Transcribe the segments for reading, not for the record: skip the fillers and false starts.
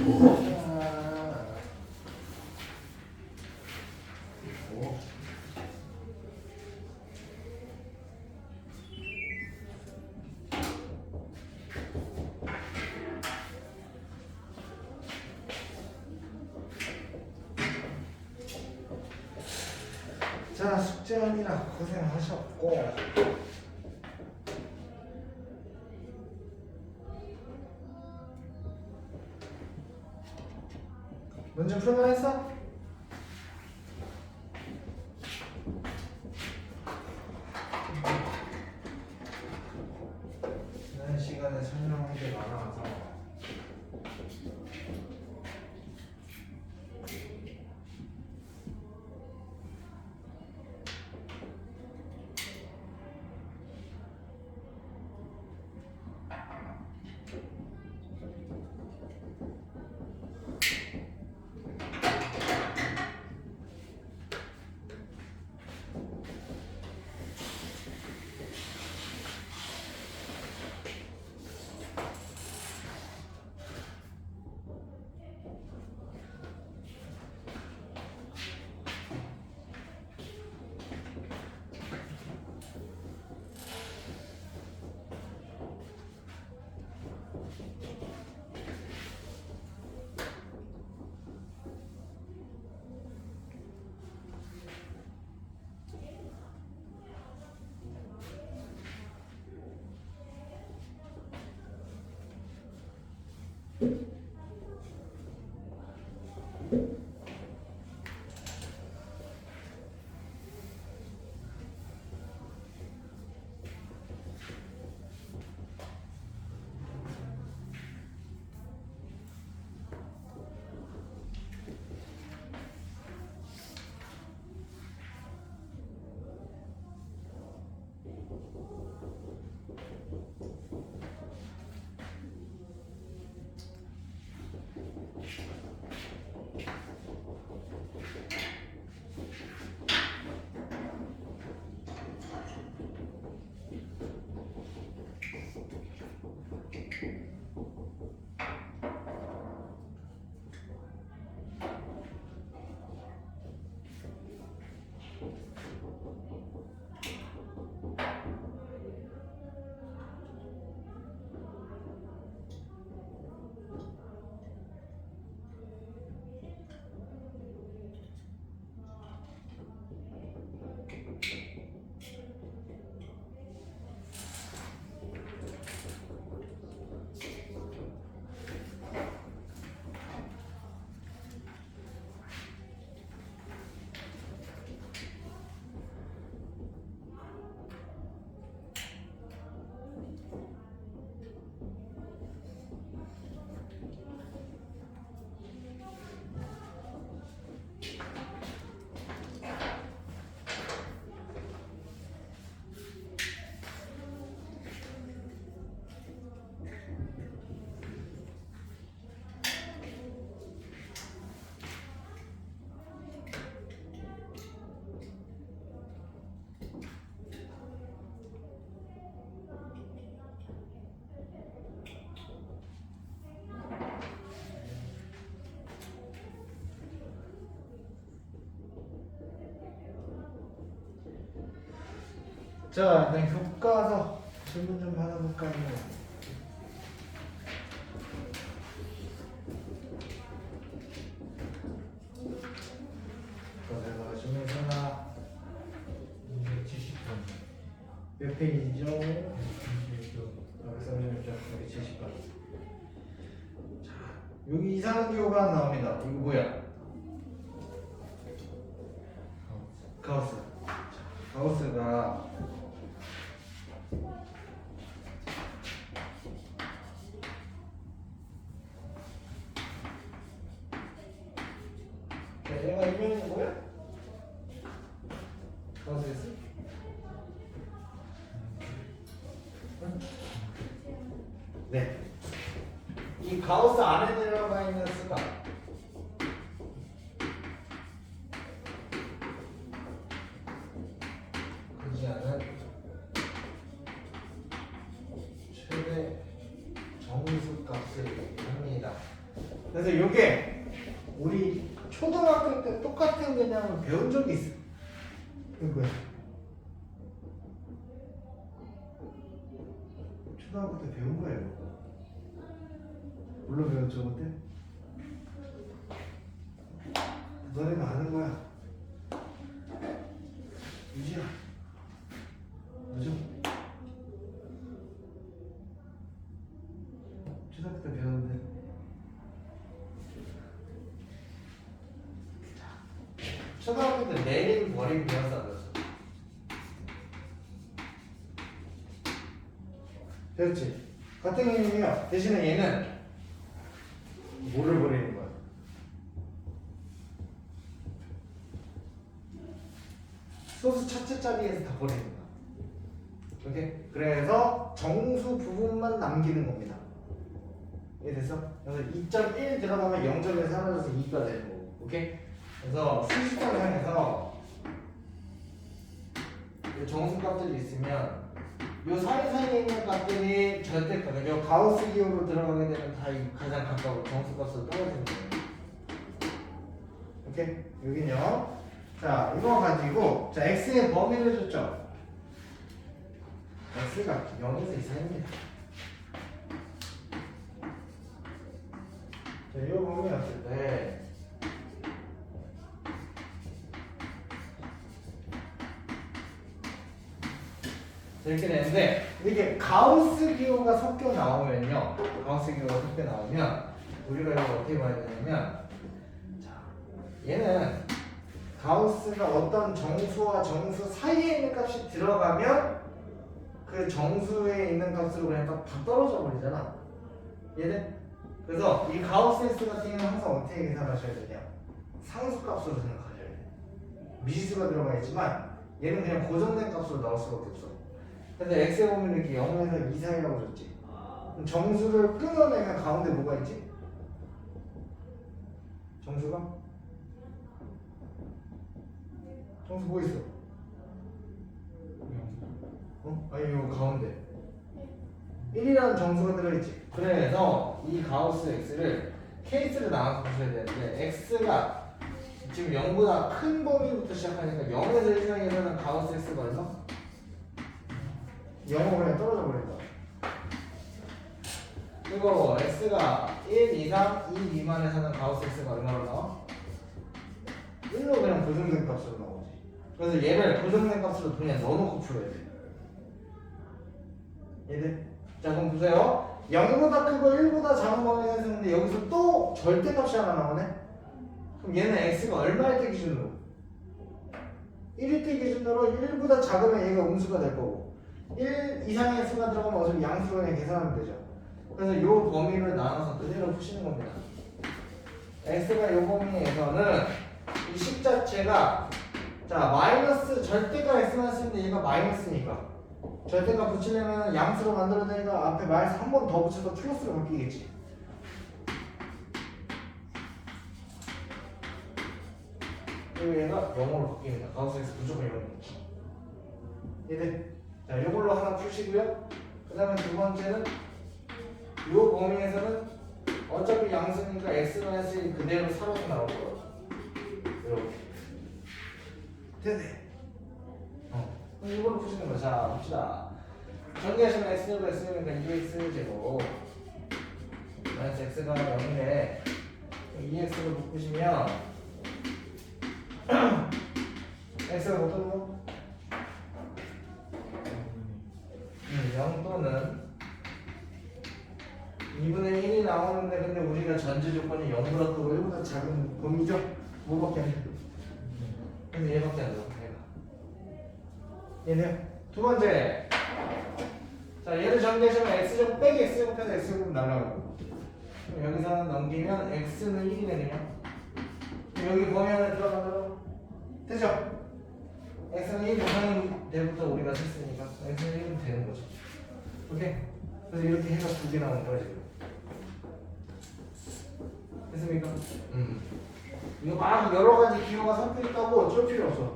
자, 숙제하느라 고생하셨고 문제 풀만 했어? 지난 시간에 설명한 게 많아서 자, 네, 교과서 질문 좀 받아볼까요? 교과서 중에서나 270번 몇 페이지죠? 270번. 자, 여기 이상한 기호가 나옵니다. 이거 뭐야? 가우스. 가우스가 얘가 이면이 뭐야? 가우스였어? 네. 이 가우스 안에 들어가 있는 수가 그지 않은 최대 정수 값을 합니다. 그래서 이게 우리 초등학교 때 똑같은 개념을 배운 적이 있어. 이거야. 초등학교 때 배운 거예요. 물론 배웠죠 그때? 너네가 아는 거야. 유지야. 뭐죠? 초등학교 때 배웠는데. 초등학교 때 내림 버림 배웠어 안 배웠어? 배웠지? 같은 개념이야. 대신에 얘는 뭐를 버리는 거야? 소수 첫째 자리에서 다 버리는 거야. 오케이? 그래서 정수 부분만 남기는 겁니다. 이해됐어? 그래서 2.1 들어가면 0점에 사라져서 2가 되는 거고. 오케이? 그래서 수식상에서 정수값들이 있으면 요 사이사이에 있는 값들이 절대값, 요 가우스 기호로 들어가게 되면 다 가장 가까운 정수값으로 떨어지는 거예요. 오케이? 여기는요. 자, 이거 가지고 자 x의 범위를 줬죠. x가 0에서 이상입니다. 자, 이 범위였을 때 이렇게 되는데 이게 가우스 기호가 섞여 나오면요. 가우스 기호가 섞여 나오면 우리가 이거 어떻게 봐야 되냐면 자, 얘는 가우스가 어떤 정수와 정수 사이에 있는 값이 들어가면 그 정수에 있는 값으로 그냥 다 떨어져 버리잖아. 얘는 그래서 이 가우스 S 같은 경우는 항상 어떻게 계산하셔야 되냐? 상수값으로 생각하셔야 돼. 미지수가 들어가 있지만 얘는 그냥 고정된 값으로 나올 수밖에 없어. 그래서 x의 범위를 이렇게 0에서 2 사이라고 줬지. 그럼 정수를 끊어내면 가운데 뭐가 있지? 정수가? 정수 뭐 있어? 어? 아니 이거 가운데 1이라는 정수가 들어있지. 그래서 이 가우스 x를 케이스를 나눠서 보셔야 되는데 x가 지금 0보다 큰 범위부터 시작하니까 0에서 1 사이에서는 가우스 x가 얼마? 0으로 그냥 떨어져 버린다. 그리고 x가 1 이상 2 미만에서는 가우스 x가 얼마로 나와? 1로 그냥 고정된 값으로 나오지. 그래서 얘를 고정된 값으로 그냥 넣어놓고 풀어야 돼. 얘들. 자 그럼 보세요. 0보다 크고 1보다 작은 범위에서 했는데 여기서 또 절대값이 하나 나오네. 그럼 얘는 x가 얼마일 때 기준으로? 1일 때 기준으로 1보다 작으면 얘가 음수가 될 거고 1 이상의 수가 들어가면 어차피 양수로 그냥 계산하면 되죠. 그래서 이 범위를 나눠서 그대로 푸시는 겁니다. x가 이 범위에서는 이 식 자체가 자 마이너스 절대가 x만 쓰는데 얘가 마이너스니까 절대가 붙이려면 양수로 만들어야 되니까 앞에 마이너스 한 번 더 붙여서 플러스로 바뀌겠지. 그리고 얘가 0으로 바뀝니다. 가우스 x 무조건 0입니다. 얘들 자 이걸로 하나 푸시고요. 그 다음에 두 번째는 이 범위에서는 어차피 양수니까 x-1 그대로 살아서 나올 거예요. 이렇게 됐네. 그럼 이걸로 푸시는 거야. 자 봅시다. 전개하시면 x제곱 x니까 2x제곱 마이너스 x가 0인데 2x를 묶으시면 x가 못 들고 0 또는 2분의 1이 나오는데 근데 우리가 전제 조건이 0보다 크고 1보다 작은 범위죠? 뭐밖에 안 돼? 근데 얘밖에 안 돼. 얘네요. 두 번째. 자 얘를 전개하시면 x제곱 빼기 x제곱 해서 x제곱 날라가고 여기서는 넘기면 x는 1이 되네요. 여기 범위 안에 들어가면 되죠? x는 1 이상인 때부터 우리가 썼으니까 x는 1은 되는 거죠. 오케이? 그래서 이렇게 해서 두 개 나온 거야 지금. 됐습니까? 이거 막 여러 가지 기호가 섞여 있다고 쫄 필요 없어.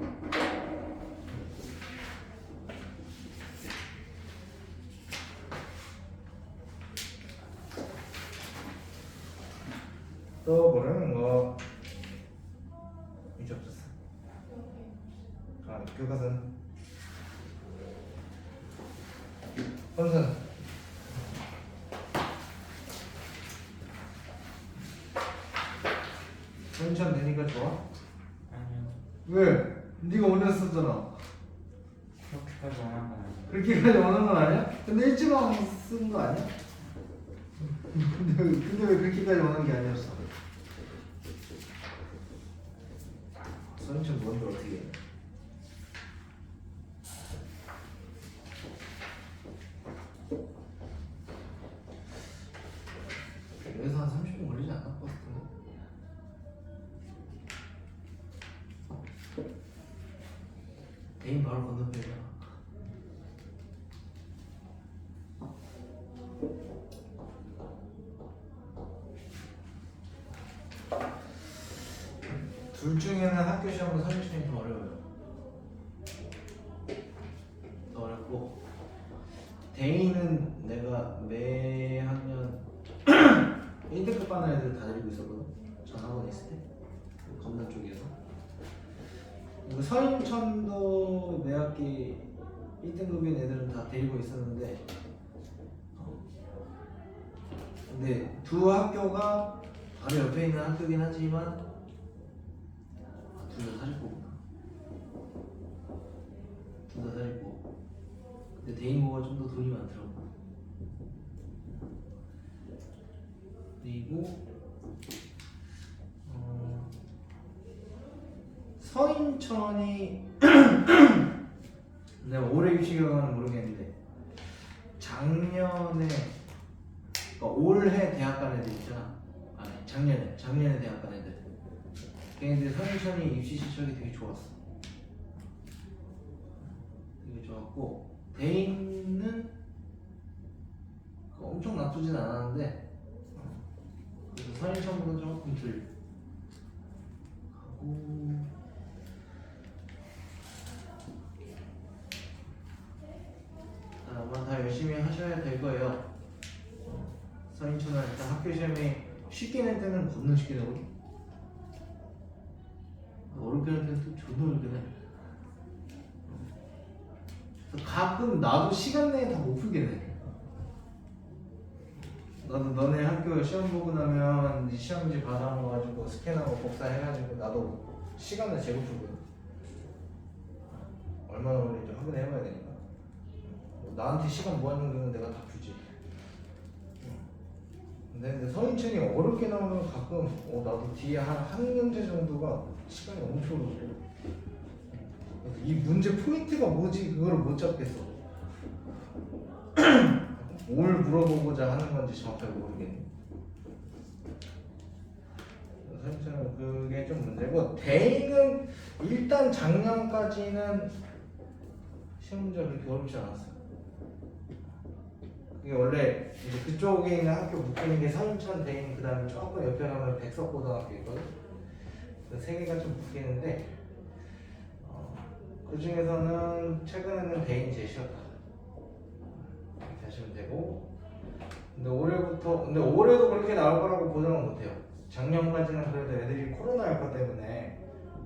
또 모르는 거 이제 없었어. 교과서는 혼선 원천 되니까 좋아? 아니요. 왜? 네가 오늘 썼잖아. 그렇게까지 원한 건 아니에요. 그렇게까지 원하는 건 아니야? 근데 일지방 쓴 거 아니야? 근데 왜 그렇게까지 원하는 게 아니었어? 선천 뭔데 어떻게 해? 여기서 한 30분 걸리지 않나? 버스 타고? 개인 바로 건너편이야. 둘 중에는 학교 시험은 선생님이 더 어려워요. 더 어렵고 대인은 내가 매 학년 1등급 받는 애들 다 데리고 있었거든. 전 학원에 있을 때 검단 쪽에서. 그리고 서인천도 매 학기 1등급인 애들은 다 데리고 있었는데 근데 두 학교가 바로 옆에 있는 학교긴 하지만 둘 다 사립고구나. 둘 다 사립고. 근데 대인고가 좀 더 돈이 많더라고. 그리고 서인천이 내가 올해 입시결과는 모르겠는데 작년에 그러니까 올해 대학 간 애들 있잖아. 아니 작년에 대학 간 애들. 걔네들 서인천이 입시 실적이 되게 좋았어. 되게 좋았고 대인은 엄청 나쁘진 않았는데 그래서 서인천보다 조금 덜 하고 아마 다 열심히 하셔야 될 거예요. 서인천은 일단 학교 시험에 쉽게 낼 때는 겁나 쉽게 내거든. 어렵게 낼 때는 또 존나 어렵게 내. 가끔 나도 시간 내에 다 못 풀게 돼. 나도 너네 학교 시험 보고 나면 시험지 받아와가지고 스캔하고 복사해가지고 나도 시간을 재고 풀거든. 얼마나 걸리는지 확인해봐야 되니까. 나한테 시간 모아놓은 거는 내가 다 풀지. 근데 서인천이 어렵게 나오면 가끔 나도 뒤에 한 문제 정도가 시간이 엄청 오래. 이 문제 포인트가 뭐지 그거를 못 잡겠어. 뭘 물어보고자 하는 건지 정확하게 모르겠네. 서인천은 그게 좀 문제고 대인은 일단 작년까지는 시험 문제가 그렇게 어렵지 않았어요. 이게 원래 이제 그쪽에 있는 학교 묶이는 게 서인천, 대인, 그 다음에 조금 옆에 가면 백석고등학교 있거든. 그 세 개가 좀 묶이는데 그 중에서는 최근에는 대인이 제일 쉬웠다. 이렇게 하시면 되고 근데 올해도 그렇게 나올 거라고 보장은 못해요. 작년까지는 그래도 애들이 코로나 효과 때문에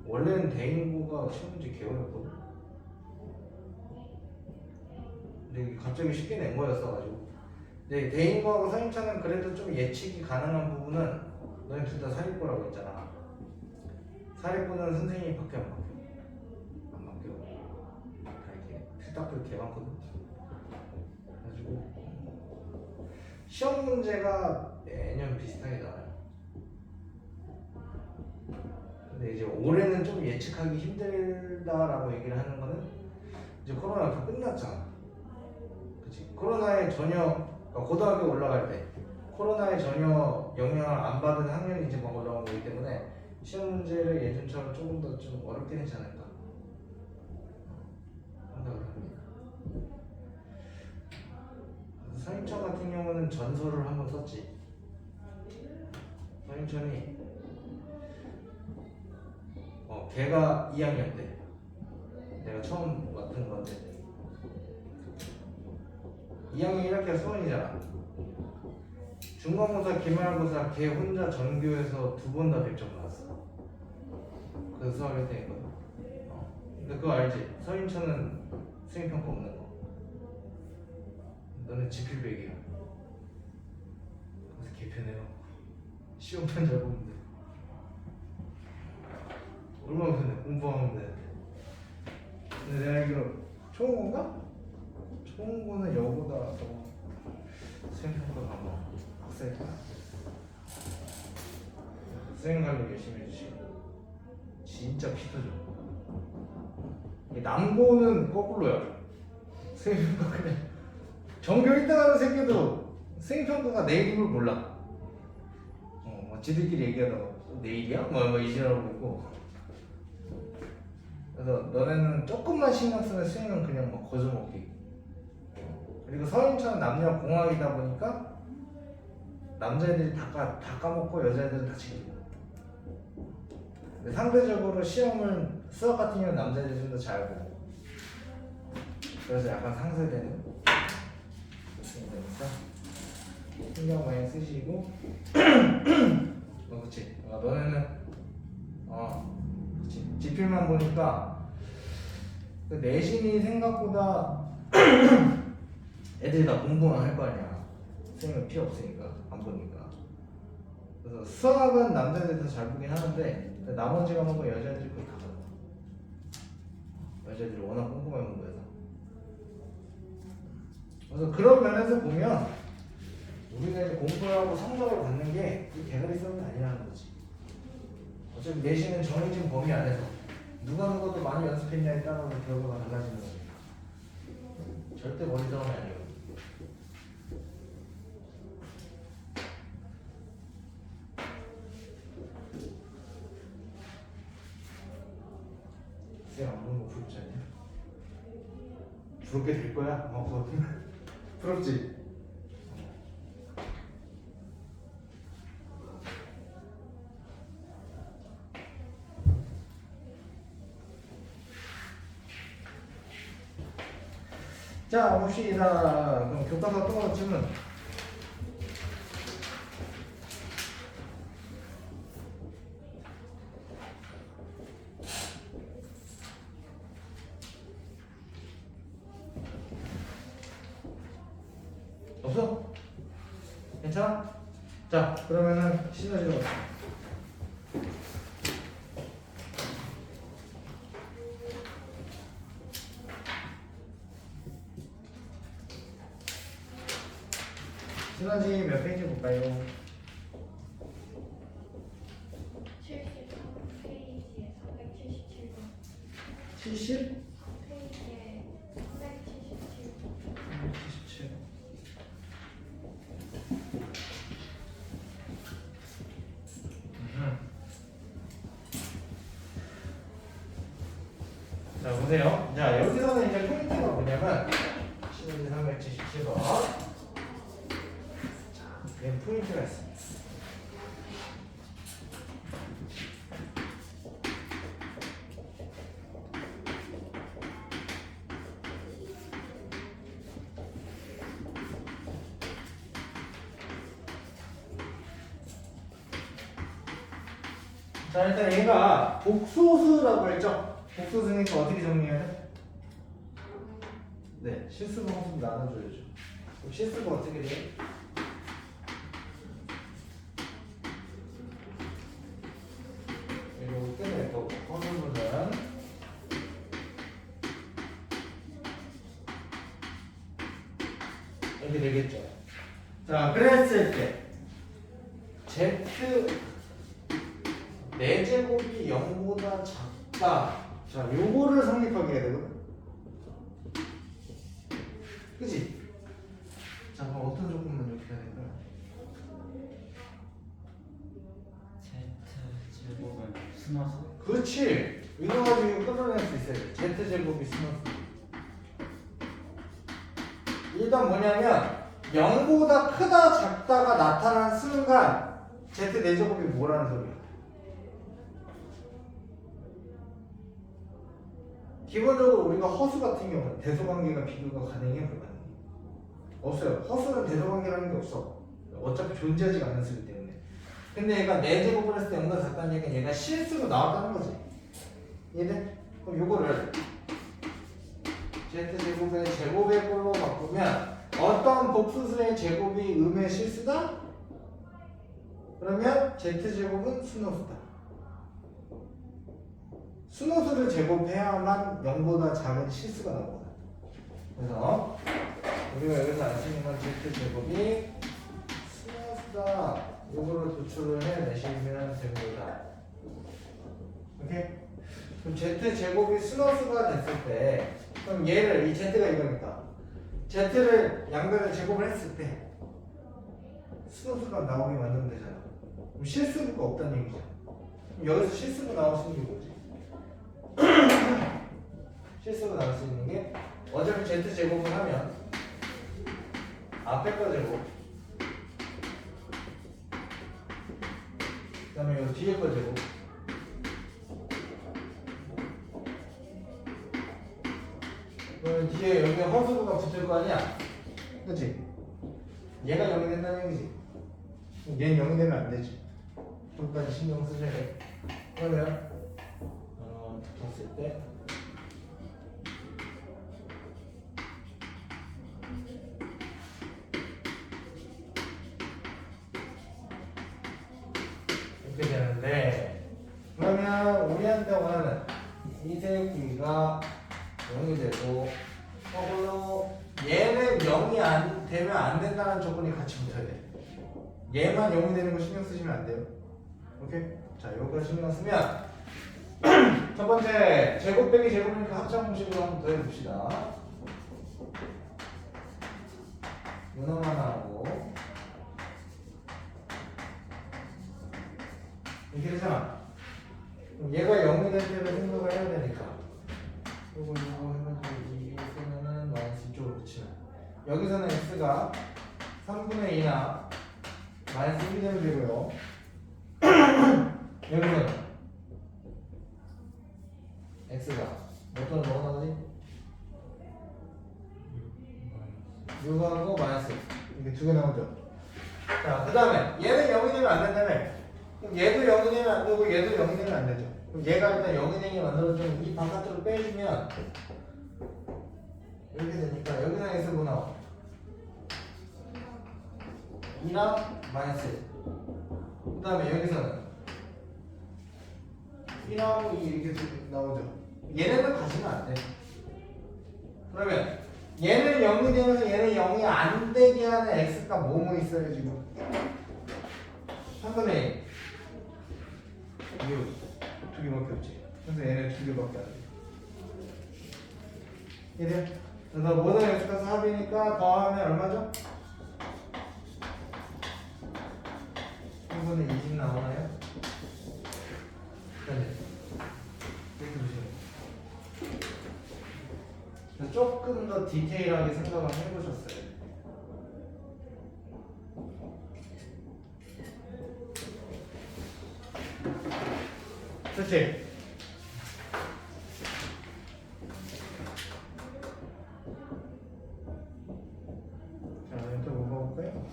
원래는 대인고가 시험 문제 개어렵거든. 근데 이게 갑자기 쉽게 낸 거였어가지고 근데 대인고하고 서인천은 그래도 좀 예측이 가능한 부분은 너희 둘 다 사립고라고 했잖아. 사립고는 선생님이 밖에 안 바뀌어. 안 바뀌어. 다 이렇게 틀딱들 개 많거든. 그래가지고 시험 문제가 매년 비슷하게 나와요. 근데 이제 올해는 좀 예측하기 힘들다라고 얘기를 하는 거는 이제 코로나가 끝났잖아. 그치? 코로나에 전혀 고등학교 올라갈 때 코로나에 전혀 영향을 안 받은 학년이 이제 막 올라온 거기 때문에 시험 문제를 예전처럼 조금 더 좀 어렵게 되지 않을까 생각을 합니다. 서인천 같은 경우는 전설을 한번 썼지. 서인천이 걔가 2학년 때 내가 처음 맡은 건데 2학년 1학기가 수원이잖아. 중간고사, 기말고사 걔 혼자 전교에서 2번 다 100점 나왔어. 그래서 수학을 했다니거든. 근데 그거 알지? 서인천은 수행평가 없는 거. 너는 지필백이야. 그래서 개편해요. 시험만 잘 보면 돼. 얼마나 편해. 공부하면 돼. 근데 내가 알기로 초원고인가? 초원고는 여보다 더 수행평가가 뭐 빡세니까 수행 관리 열심히 해주시고 진짜 피 터져. 남고는 거꾸로야. 수행평가 그냥 전교 1등하는 새끼도 수행평가가 내일임을 몰라. 뭐 지들끼리 얘기하다가 내일이야? 뭐 이지라고 있고. 그래서 너네는 조금만 신경 쓰면 수행은 그냥 뭐 거저먹기. 그리고 서인천은 남녀 공학이다 보니까 남자애들이 다 까먹고 여자애들은 다 챙기고. 근데 상대적으로 시험을 수학 같은 경우는 남자애들이 좀 더 잘 보고. 그래서 약간 상쇄되는 그러니까 신경 많이 쓰시고. 그렇지. 너네는 그렇지. 지필만 보니까 그 내신이 생각보다 애들이 다 공부만 할 거 아니야. 선생님은 필요 없으니까 안 보니까. 그래서 수학은 남자들이 더 잘 보긴 하는데 나머지 과목은 여자애들이 거의 다 봐요. 여자애들이 워낙 꼼꼼하게 공부해서. 그래서 그런 면에서 보면 우리가 이제 공부를 하고 성적을 받는 게 이 대가리 싸움이 아니라는 거지. 어차피 내신은 정해진 범위 안에서 누가 더 많이 연습했냐에 따라서 결과가 달라지는 거니까. 절대 머리 싸움이 아니에요. 쌤 안 보는 거 부럽지 않냐? 부럽게 될 거야? 부럽지? 자, 봅시다. 그럼 교과서 또 질문. 없어? 괜찮아? 자, 그러면은 시너지로 가자. 시너지 몇 페이지 볼까요? 73페이지에 377번 70? 페이지에 377번 77. 자, 보세요. 자, 여기서는 이제 포인트가 뭐냐면 시너지 377번. 자, 맨 포인트가 있습니다. 자, 일단 얘가 복소수라고 했죠? 복소수니까 어떻게 정리해야 돼? 네, 실수가 항상 나눠줘야죠. 그럼 실수가 어떻게 돼요? 이거 끝낼 거고, 허물분은 이렇게 되겠죠. 자, 그랬을 때 Z 4제곱이 0보다 작다. 자, 요거를 성립하게 해야 되거든. 그치? 자, 그럼 어떤 조건만 이렇게 해야 될까요? Z제곱은 스너스? 그렇지. 이거 가지고 끌어낼 수 있어야 돼. Z제곱이 스너스. 일단 뭐냐면 0보다 크다 작다가 나타난 순간 Z 4제곱이 뭐라는 소리야? 기본적으로 우리가 허수 같은 경우는 대소관계가 비교가 가능해 불가능해? 없어요. 허수는 대소관계라는 게 없어. 어차피 존재하지 않는 수이기 때문에. 근데 얘가 4제곱을 했을 때 0보다 작다는 얘기는 얘가 실수로 나왔다는 거지. 이해돼? 그럼 요거를 z제곱의 제곱의 꼴로 바꾸면 어떤 복수수의 제곱이 음의 실수다? 그러면 z제곱은 수노수다. 수노수를 제곱해야만 0보다 작은 실수가 나오거든. 그래서 우리가 여기서 알 수 있는 건 z제곱이 수노수다. 요거를 도출을 해내시면 됩니다. 오케이? 그럼 z제곱이 수노수가 됐을 때 그럼 얘를 이 z가 이거니까 z를 양변을 제곱을 했을 때 수노수가 나오게 만들면 되잖아. 그럼 실수가 없다는 얘기죠. 그럼 여기서 실수가 나올 수 있는 게 뭐지? 실수가 나올 수 있는 게 어차피 z제곱을 하면 앞에 거 제곱 그 다음에 이 뒤에 거 제곱 그러면 뒤에 여기 허수부가 붙을 거 아니야? 그치? 얘가 0이 된다는 얘기지. 얘는 0이 되면 안 되지. 그것까지 신경 쓰셔야 돼. 그러면 붙었을 때 이렇게 되는데 그러면 우리한테 원하는 이 새끼가 0이 되고 저걸로 얘는 0이 안 되면 안 된다는 조건이 같이 붙어야 돼. 얘만 0이 되는 거 신경 쓰시면 안 돼요. 오케이? 자, 요거 신경 쓰면 첫 번째 제곱 빼기 제곱이니까 합성 공식으로 한번 더 해봅시다. 요놈 하나 하고 이렇게 되잖아. 그럼 얘가 0이 될 때를 생각을 해야 되니까 요거 해가지고 이게 쓰면은 마이너스 이쪽으로 붙이면 여기서는 x가 3분의 2나 마이너스 1이 되면 되고요. 여기서는 x가 어떤 뭐가 나오지? 6하고 마이너스 이게 두 개 나오죠. 자, 그 다음에 얘는 0이 되면 안 된다며. 그럼 얘도 0이 되면 안 되고 얘도 0이 되면 안 되죠. 그럼 얘가 일단 0이 되게 만들어주면 이 바깥으로 빼주면 이렇게 되니까 여기서 x 뭐 나와? 2랑 마이너스 1. 그 다음에 여기서는 1하고 2 이렇게 나오죠. 얘네는 가시면 안 돼. 그러면 얘는 0이 되면서 얘는 0이 안 되게 하는 x가 뭐뭐 있어요 지금? 3분의 1 이게 두 개밖에 없지. 그래서 얘네 두 개밖에 안 돼. 이래? 그래서 모든 x가 4이니까 더하면 얼마죠? 3분의 20 나오나요? 네. 이렇게 보시면 조금 더 디테일하게 생각을 해보셨어요. 그렇지? 자, 또 뭐 봐볼까요?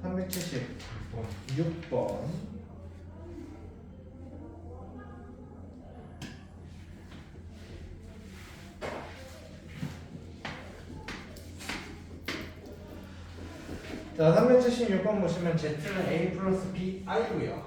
376번. 자, 376번 보시면 Z는 A 플러스 B I고요.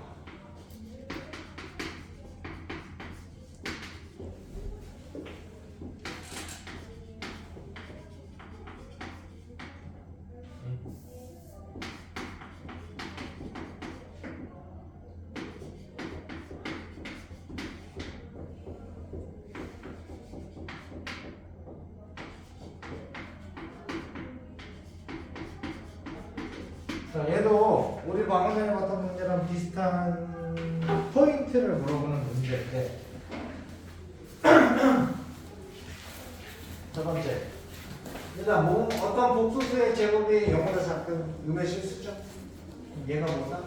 자, 얘도 우리 방금 전에 봤던 문제랑 비슷한 포인트를 물어보는 문제인데 첫 번째 일단 뭐 어떤 복수수의 제곱이 0보다 작은 음의 실수죠? 얘가 뭐다?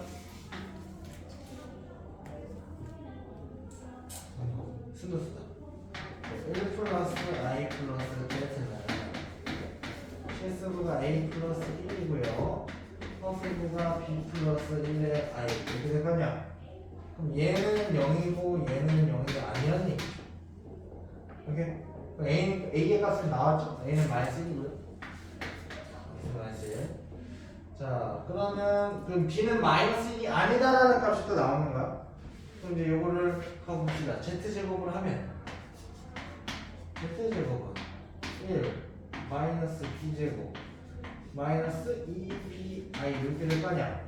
수도수다. 1 플러스 I 플러스 Z는 실수부가 a 플러스 1이고요. 허수부가 b 플러스 1의 i 이렇게 될 거냐? 그럼 얘는 0이고 얘는 0이 아니었니? 오케이? 그럼 a의 값은 나왔죠? a는 마이너스 1이고요. 마이너스 1. 자, 그럼 b는 마이너스 1이 아니다라는 값이 또 나오는 거야? 그럼 이제 요거를 가봅시다. z제곱을 하면 z제곱은 1 마이너스 b제곱 마이너스 2bi 이렇게 될 거 아니야?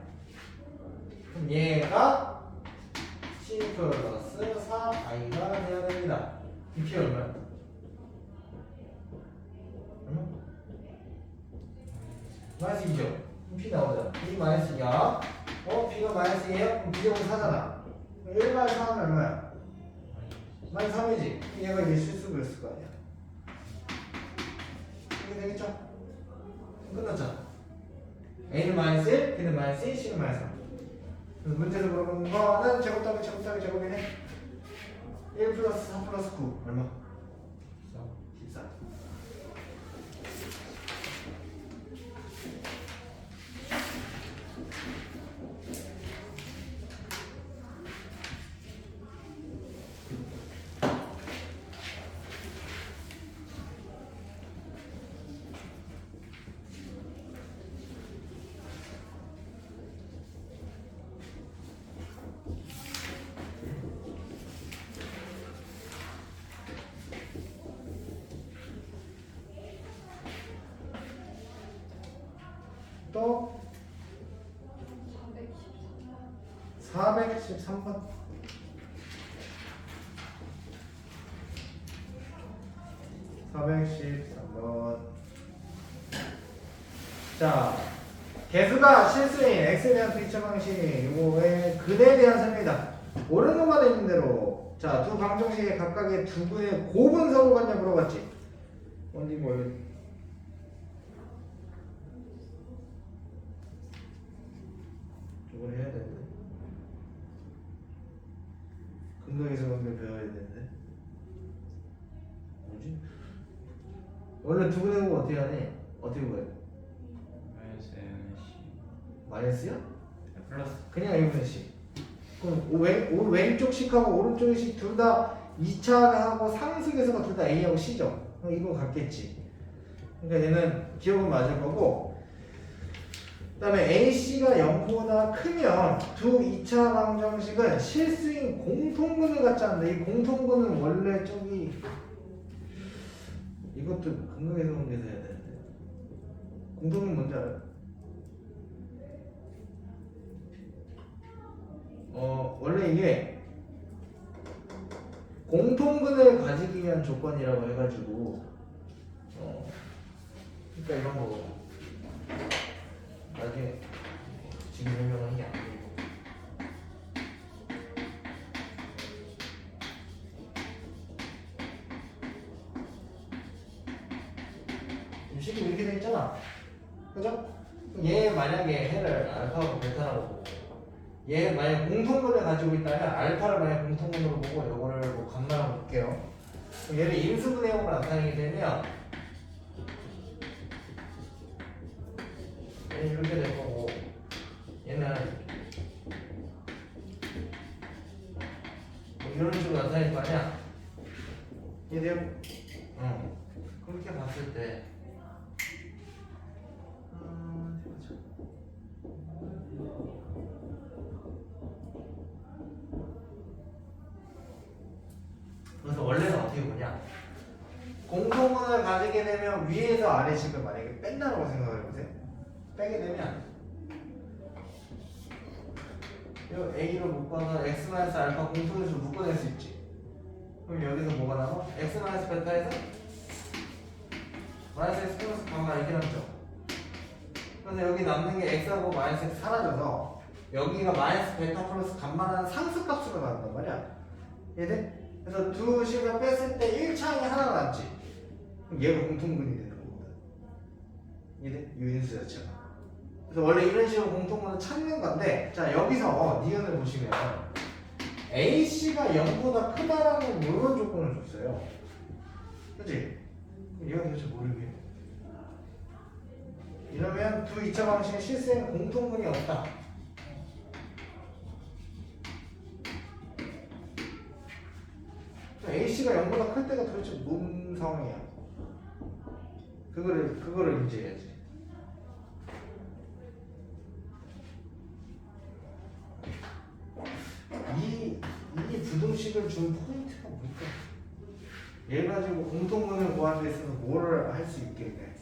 그럼 얘가 c 플러스 4i가 돼야 됩니다. 이 p 얼마야? 얼마? 마이너스 2죠? p 나오잖아. b 마이너스 2야. b가 마이너스 2예요? 그럼 b제곱 4잖아. 1 마이너스 4는 얼마야? 마이너스 3이지? 얘가 이제 실수였을 거 아니야. 이렇게 되겠죠? 끝났잖아. a는 마이너스 1, b는 마이너스 2, c는 마이너스 3. 그래서 문제에서 물어보는 거는 제곱 더하기 제곱 더하기 제곱이네. 1 플러스 3 플러스 9 얼마? 14. 또 413번 413번 자, 개수가 실수인 x에 대한 대처 방식 요거의 근에 대한 설명이다. 옳은 것만 돼 있는 대로 자, 두 방정식의 각각의 두 근의 고분서로 같냐 물어봤지. 언니 뭐 이걸 해야 되는데 근거에서 근거 배워야 되는데 뭐지? 원래 두 근의 곱 어떻게 하니? 어떻게 구해? 마이너스 N의 C 마이너스야? 플러스 그냥 1분의 C. 그럼 왼쪽 식하고 오른쪽 식 둘 다 2차하고 상수계수가 둘 다 A하고 C죠. 그럼 이거 같겠지. 그러니까 얘는 기억은 맞을 거고 그 다음에 AC가 0보다 크면 두 2차 방정식은 실수인 공통근을 갖지 않는다. 이 공통근은 원래 저기 이것도 근거에서 공개해서 해야 되는데 공통근 뭔지 알아요? 원래 이게 공통근을 가지기 위한 조건이라고 해가지고 그러니까 이런 거 나중에 지금 설명하는 게 아니고 식이 이렇게 돼 있잖아. 그죠? 얘 만약에 해를 알파하고 베타라고 보고 얘 만약 공통근을 가지고 있다면 알파를 만약 공통근으로 보고 요거를 뭐 감마로 볼게요. 얘를 인수분해형으로 나타내게 되면 얘는 이렇게 될 거고 얘는 뭐 이런 식으로 나타낼 거 아니야? 이해돼요? 그렇게 봤을 때 그래서 원래는 어떻게 보냐? 공통분을 가지게 되면 위에서 아래식을 만약에 뺀다고 생각을 해보세요. 빼게 되면 이 A로 묶어서 X-알파 공통분수를 묶어낼 수 있지. 그럼 여기서 뭐가 나와? X-베타에서 마이너스 X 플러스 감마 이렇게 남죠. 그래서 여기 남는 게 X하고 마이너스 X 사라져서 여기가 마이너스 베타 플러스 감마라는 상수값으로 나온단 말이야. 이해돼? 그래서 두 식을 뺐을 때 1차항이 하나가 남지. 그럼 얘가 공통분이 되는 거거든. 이해돼? 유인수 자체가. 그래서 원래 이런 식으로 공통분을 찾는 건데, 자 여기서 니은을 보시면 AC가 0보다 크다라는 이런 조건을 줬어요. 그치? 그럼 얘가 도대체 뭐를 위해? 이러면 두 2차 방식의 실수에는 공통분이 없다. A씨가 0보다 클 때가 도대체 뭔 상황이야? 그거를 인지해야지. 이 부등식을 준 포인트가 뭘까? 얘 가지고 공통분을 구하는 데 있어서 뭐를 할 수 있겠네.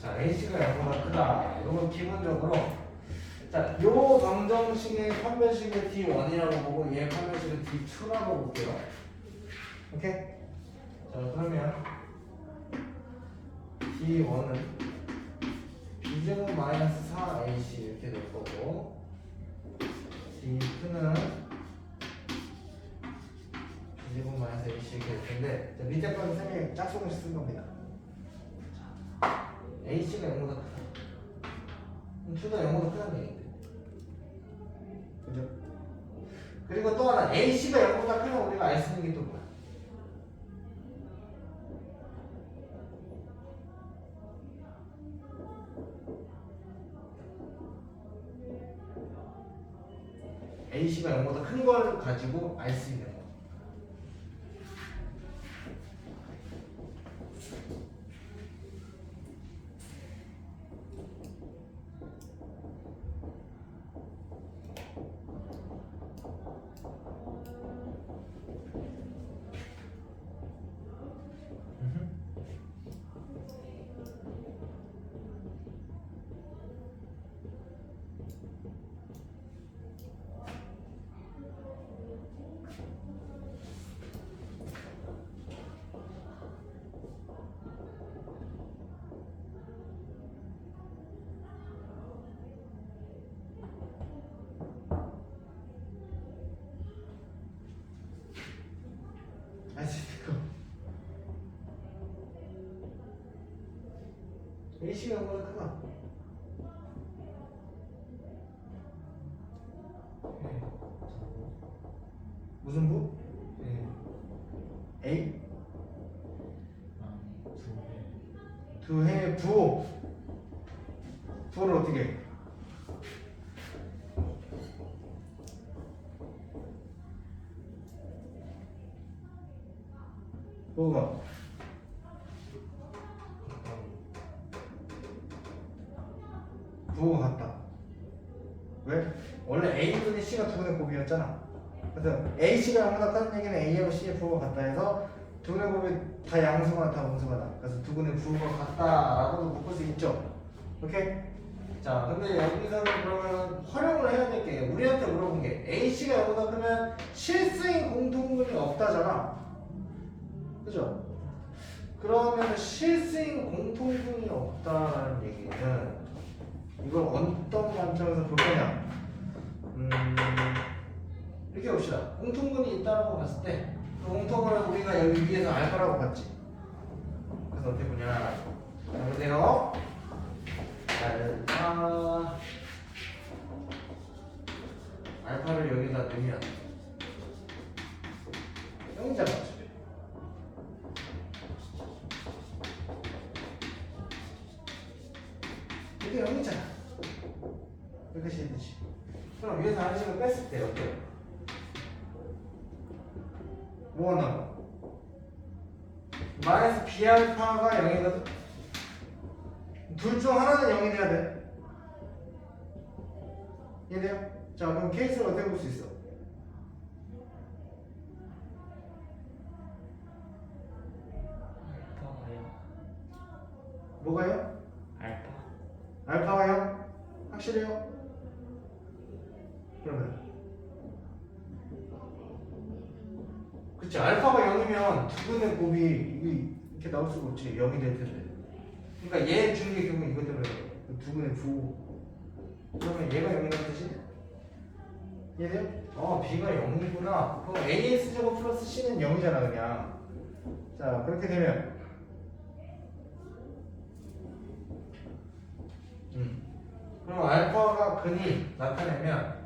자, A씨가 0보다 크다. 이건 기본적으로 자, 요 방정식의 판별식을 D1이라고 보고 얘 판별식을 D2라고 볼게요. 오케이? 자, 그러면 D1은 B제곱 마이너스 4AC 이렇게 될 거고 D2는 B제곱 마이너스 AC 이렇게 될 텐데 자, 밑에 거는 쌤이 짝수공식 쓴 겁니다. A씨가 0보다 크다. 그럼 2가 0보다 크다는 얘기인데. 그죠? 그리고 또 하나, A씨가 0보다 크면 우리가 알 수 있는 게 또 뭐야? A씨가 0보다 큰 걸 가지고 알 수 있는 거. A씨가 0보다 크다. 네. 무슨 부? 네. A? 두 해 부. 부를 어떻게 해? 부가 부호가 같다. 왜? 원래 A분의 C가 두분의 곱이었잖아. 그래서 AC가 0보다 크다는 얘기는 A하고 C의 부호가 같다 해서 두분의 곱이 다 양수가 다 음수가 그래서 두분의 부호가 같다라고도 묶을 수 있죠. 오케이? 자, 근데 여기서는 그러면 활용을 해야 될 게 우리한테 물어본 게 A씨가 0보다 크면 실수인 공통분이 없다잖아. 그죠? 그러면 실수인 공통분이 없다라는 얘기는 이걸 어떤 관점에서 볼 거냐? 이렇게 봅시다. 공통분이 있다고 봤을 때 그 공통분을 우리가 여기 위에서 알파라고 봤지. 그래서 어떻게 보냐? 자, 보세요. 알파를 여기다 넣으면 0이잖아. 이게 0이잖아. 이렇게 되듯이. 그럼 위에서 하나씩을 뺐을 때 어때요? 뭐가 나와? 마이너스 B알파가 0이거든? 둘 중 하나는 0이 돼야 돼. 이해돼요? 자 그럼 케이스를 어떻게 볼 수 있어? 알파가요. 뭐가요? 알파. 알파가요? 확실해요? 그러면 그치 알파가 0이면 두 분의 곱이 이게 이렇게 나올 수가 없지 0이 될 텐데 그러니까 얘 주는 게 결국 이것 때문에 두 분의 부 그러면 얘가 0이라는 뜻이? 이해돼요? B가 0이구나 그럼 AS제곱 플러스 C는 0이잖아 그냥 자 그렇게 되면 그럼 알파가 근이 나타내면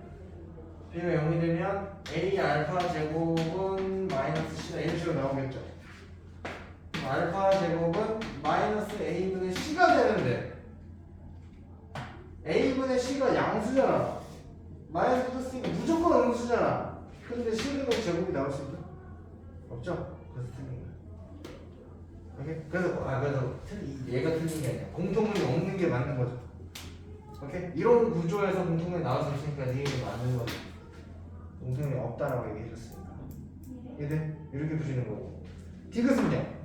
B가 0이 되면 A 알파 제곱은 마이너스 C다 이런 식으로 나오겠죠. 그럼 알파 제곱은 마이너스 A분의 C가 되는데 A분의 C가 양수잖아. 마이너스 플러스니까 무조건 음수잖아. 근데 C는 제곱이 나올 수 있나? 없죠? 그래서 틀린 거야. 오케이? 그래서 얘가 틀린 게 아니야. 공통점이 없는 게 맞는 거죠. 오케이? 이런 구조에서 공통점이 나올 수 있으니까 네 얘기 맞는 거죠. 공통점이 없다라고 얘기해줬으니까. 이해돼? 이렇게 보시는 거고. 디귿은요?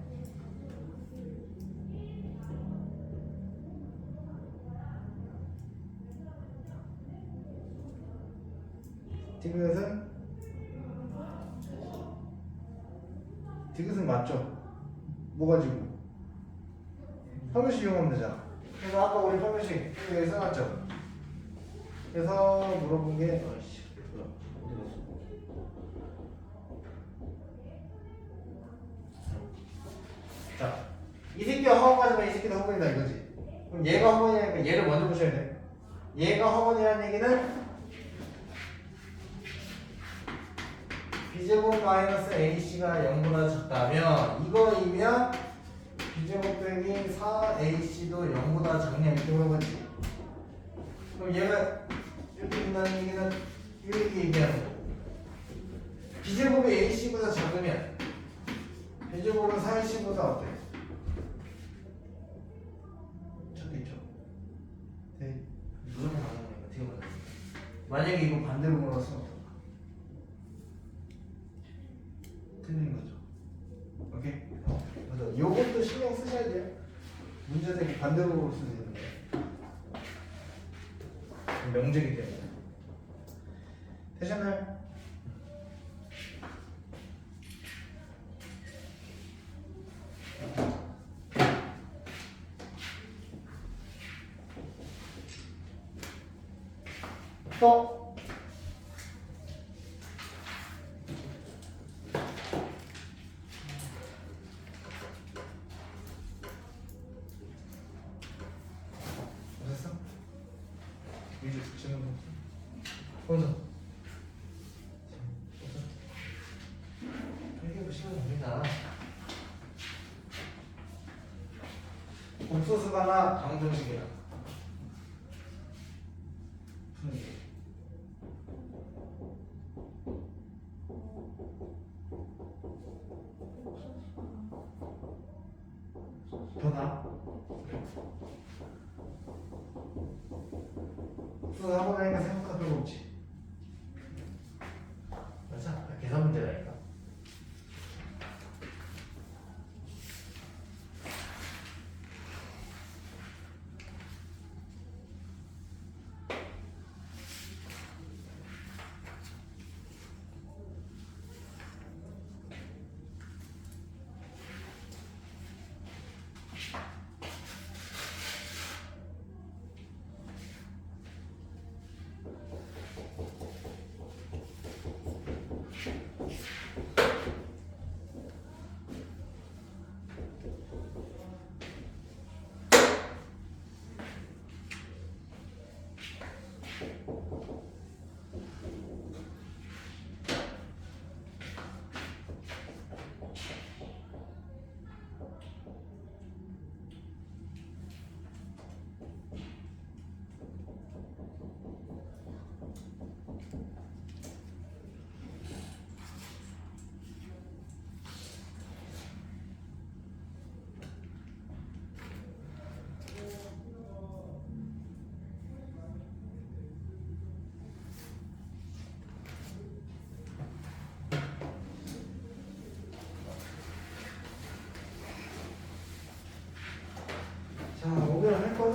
디귿은 맞죠? 뭐 가지고? 평면식 이용하면 되잖아. 그래서 아까 우리 평면식 여기 써놨죠? 그래서 물어본 게 어이씨 뭐야 어디 갔어? 자, 이 새끼가 허언하지만 이 새끼도 허언이다 이거지. 그럼 얘가 허언이니까 얘를 먼저 보셔야 돼. 얘가 허언이라는 얘기는 B제곱 마이너스 AC가 0보다 작다면 이거이면 B제곱 빼기 4AC도 0보다 작냐 이렇게 물어봤지. 그럼 얘가 이렇게 된다는 얘기는 이렇게 얘기하는 거고 B제곱이 AC보다 작으면 B제곱은 4AC보다 어때? 작겠죠? 네. 무조건 가능하니까 어떻게 말해? 만약에 이거 반대로 물었으면 어떨까? 틀린 거죠. 오케이? 그래서 요것도 신경 쓰셔야 돼요. 문제에서 이렇게 반대로 볼 수도 있는 거예요. 명제이기 때문에. 되셨나요? 또 됐어? 이제 질문 혼자 이렇게 보시면 됩니다. 복소수가나 방정식이야. 푸는 게. 더 나아? 복수 하고 나니까 생각보다 별로 없지. 맞아? 계산 문제라니까.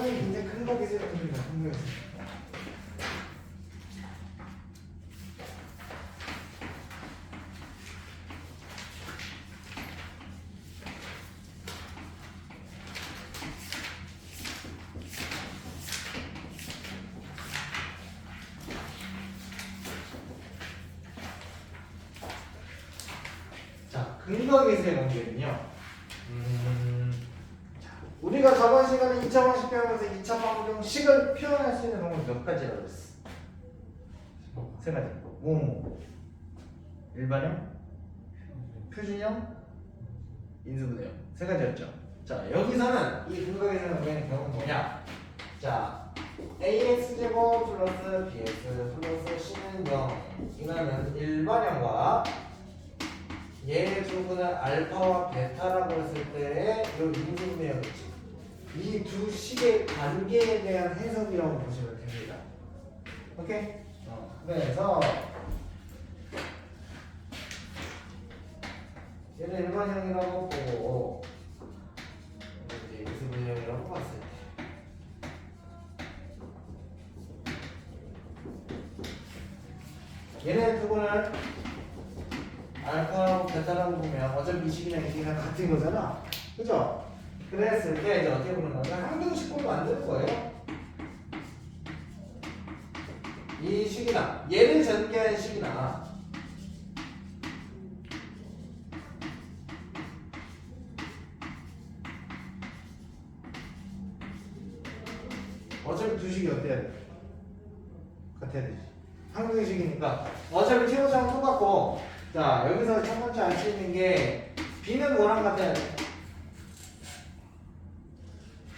이거는 굉장히 근거기술 문제입니다. 근거기술. 자, 근거기술의 문제는요. 자, 우리가 저번 시간에 2차 방식 배우면서 2차 방정식을 표현할 수 있는 방법이 몇 가지라고 했어? 세 가지. 뭐? 일반형, 표준형, 인수분해형. 세 가지였죠. 자, 여기서는 이 근거기술의 문제는 결국 뭐냐? 자, ax제곱 플러스 bx 플러스 c는 0 이거는 일반형과 얘 두 분은 알파와 베타라고 했을 때의 이 인수분해형이지. 이 두 식의 관계에 대한 해석이라고 보시면 됩니다. 오케이? 그래서 얘는 일반형이라고 보고 이제 인수분해형이라고 봤을 때 얘네 두 분을 알파하고 베타라고 보면 어차피 이 식이랑 이 식이랑 같은 거잖아. 그죠? 그랬을 때 이제 어떻게 보는 거냐? 항등식꼴을 만드는 거예요. 이 식이나 얘를 전개한 식이나 어차피 두 식이 어때야 돼? 같아야 되지. 항등식이니까 어차피 최고점은 똑같고, 자 여기서 첫 번째 알 수 있는 게 B는 뭐랑 같아야 돼?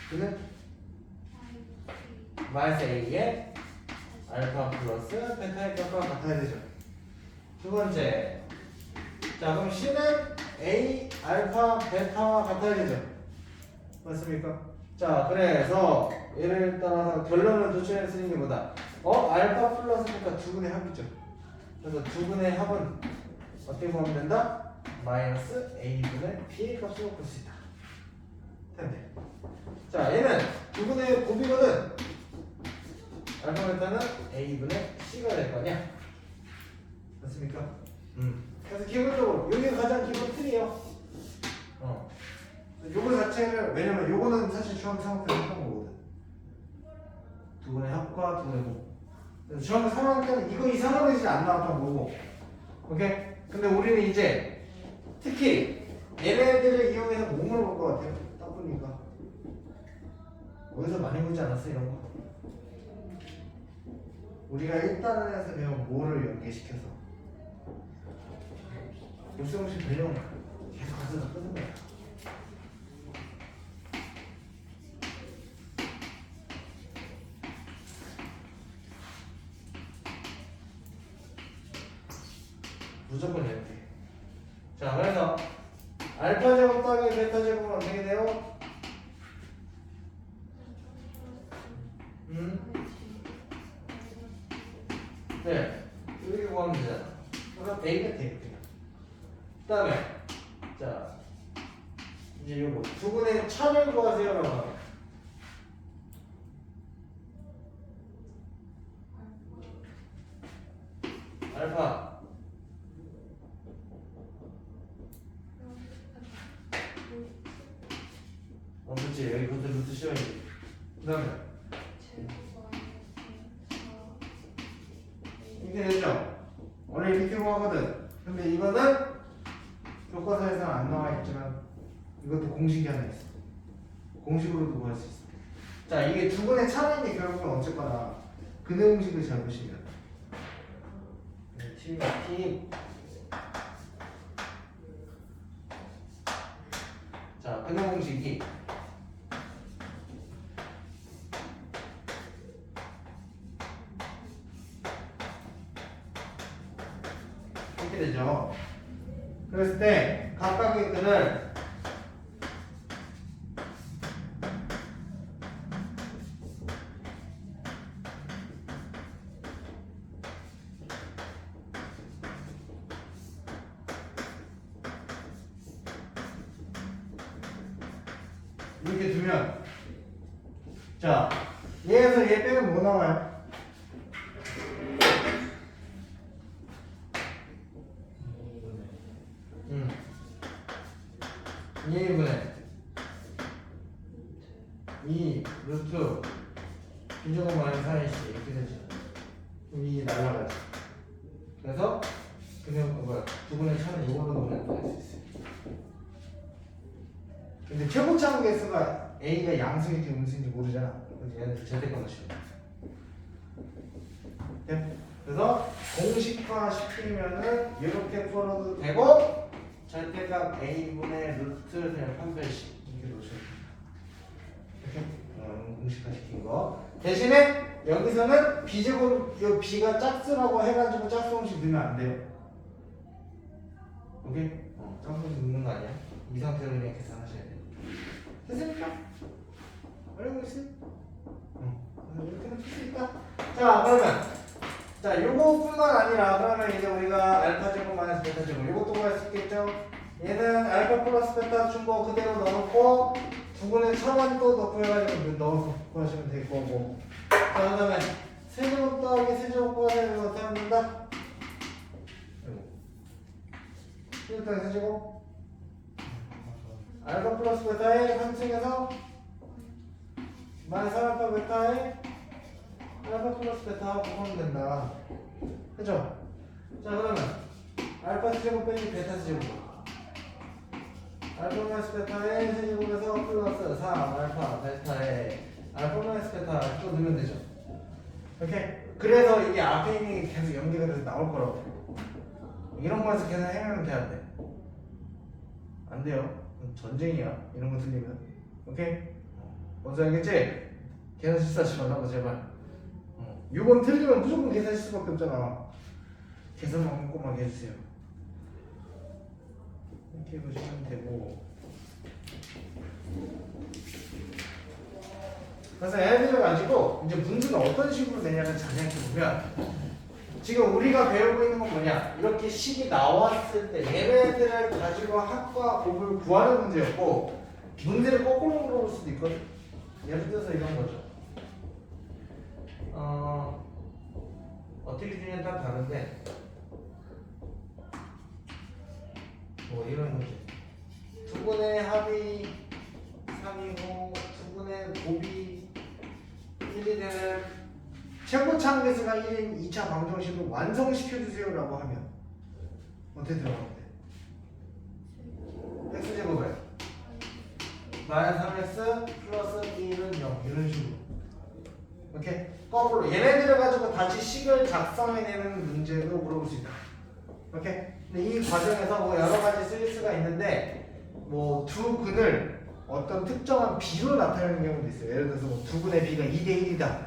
B는 마이너스 A에 알파 플러스 베타의 값과 같아야 되죠. 두 번째, 자 그럼 C는 A 알파 베타와 같아야 되죠. 맞습니까? 자 그래서 예를 따라서 결론을 도출해 쓰는 게 뭐다? 알파 플러스 베타 두 분의 합이죠. 그래서 두 분의 합은 어떻게 보면 된다? 마이너스 A분의 B의 값으로 볼 수 있다. 됐네. 자 얘는 두 분의 곱이거든. 알파 베타는 A분의 C가 될 거 아니야? 맞습니까? 그래서 기본적으로 이게 가장 기본 틀이에요. 요거 자체를, 왜냐면 요거는 사실 중학교 3학년 때 했던 거거든. 두 분의 합과 두 분의 곱. 그래서 중학교 3학년 때는 이거 이상한 것이 안 나왔던 거고. 오케이? 근데 우리는 이제 특히 얘네들을 이용해서 뭐 물어볼 것 같아요? 딱 보니까 어디서 많이 보지 않았어 이런 거? 우리가 1단원에서 배운 뭐를 연계시켜서 육성식 변형 계속 가서 다 끄는 거야. 무조건 이렇게. 자, 그래서 알파 제곱 더하기 베타 제곱은 어떻게 돼요? 네, 이렇게 구하면 되잖아. 그럼 A가 돼. 그 다음에 자 이제 요거 두 분의 차를 구하세요라고 하면 알파 그렇지. 여기 그것도 루트 씌워야지. 그 다음에 이렇게 되죠? 원래 이렇게 구하거든. 근데 이거는 교과서에서는 안 나와 있지만 이것도 공식이 하나 있어. 공식으로도 구할 수 있어. 자, 이게 두 분의 차례인데 결국은 어쨌거나 근의 공식을 잘 보시면 T 자, 근의 공식이 이렇게 되죠. 그랬을 때 각각의 근을 이렇게 두면 자, 얘에서 얘 빼면 뭐 나와요? 2분의 2 루트 비제곱 마이너스 4ac 이렇게 되지. 그럼 이 날라가지. 그래서 그냥 뭐야 두분의 차는 이걸로 넣으면 될 수 있어요. 근데 최고차원 개수가 a가 양수인지 음수인지 모르잖아. 그래서 얘는 절대값 넣으시면 돼. 그래서 공식화 시키면은 이렇게 풀어도 되고 절대값 a분의 루트 그냥 판별식 이렇게 놓으시면 돼요. 이렇게 공식화 시킨 거 대신에 여기서는 b제곱 요 b가 짝수라고 해가지고 짝수공식 넣으면 안 돼요. 오케이? 짝수공식 넣는 거 아니야? 이 상태로 그냥 계산하셔야 돼요. 됐습니까? 어려운 거 있어요? 이렇게는 풀 수 있다. 자 그러면 자 요거뿐만 아니라 그러면 이제 우리가 알파 제곱 마이너스 베타 제곱 요것도 구할 수 있겠죠? 얘는 알파 플러스 베타 준 거 그대로 넣어놓고 두분의 차만 또 넣고 해가지고 넣어서 구하시면 될 거고. 자 그 다음에 세제곱 더하기 세제곱 구하는 거 어떻게 하면 된다? 세제곱 더하기 세제곱 알파 플러스 베타의 환승해서 마이너스 알파 베타의 알파 플러스 베타 곱하면 된다. 그죠? 자 그러면 알파 세제곱 빼기 베타 세제곱 알파 마이너스 베타의 세제곱에서 플러스 3 알파 베타의 알파 마이너스 베타 또 넣으면 되죠. 오케이? 그래서 이게 앞에 있는 게 계속 연계가 돼서 나올 거라고. 이런 거에서 계산 해내면 돼야 돼. 안 돼요. 전쟁이야. 이런 거 틀리면. 오케이? 뭔지 알겠지? 계산 실수하지 말라고 제발. 6번 틀리면 무조건 계산 실수밖에 없잖아. 계산만 꼼꼼하게 해주세요. 이렇게 보시면 되고. 그래서 얘네들을 가지고 이제 문제는 어떤 식으로 내냐를 잘 생각해보면 지금 우리가 배우고 있는 건 뭐냐, 이렇게 식이 나왔을 때 얘네들을 가지고 합과 곱을 구하는 문제였고 문제를 거꾸로 물어볼 수도 있거든. 예를 들어서 이런 거죠. 어떻게 되냐에 따라 다른데 뭐 이런 문제, 두 분의 합이 3이고 두 분의 곱이 1이 되는 최고차 계수가 1인 2차 방정식을 완성시켜주세요 라고 하면 어떻게 들어가면 돼? x제곱에 마이너스 3x 플러스 1은 0 이런 식으로. 오케이? 거꾸로 얘네들을 가지고 다시 식을 작성해내는 문제도 물어볼 수 있다. 오케이? 근데 이 과정에서 뭐 여러 가지 쓸 수가 있는데 뭐 두 근을 어떤 특정한 비로 나타내는 경우도 있어요. 예를 들어서 뭐 두 근의 비가 2대 1이다.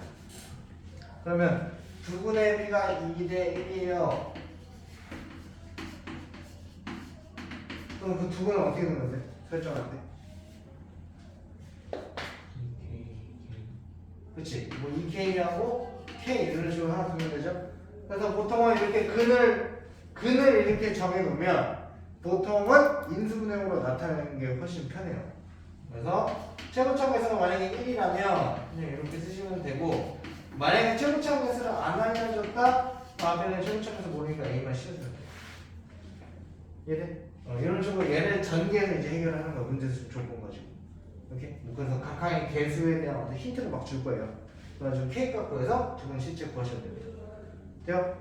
그러면 두 근의 비가 2대 1이에요. 그럼 그 두 근은 어떻게 되는 데 설정할 때? 그치? 뭐 2K하고 K 이런 식으로 하나 두면 되죠? 그래서 보통은 이렇게 근을 이렇게 정해놓으면 보통은 인수분해로 나타내는 게 훨씬 편해요. 그래서 최고차 계수가 만약에 1이라면 그냥 이렇게 쓰시면 되고, 만약에 최고차 계수를 안 알려줬다? 그 앞에는 최고차 계수 모르니까 A만 씌워주면 돼요. 이해돼? 이런 식으로 얘를 전개해서 이제 해결하는 거, 문제수 조건 가지고. 이렇게? 그래서 각각의 개수에 대한 어떤 힌트를 막 줄 거예요. 그래가지고 K 갖고 해서 두 분 실제 구하셔야 됩니다. 돼요?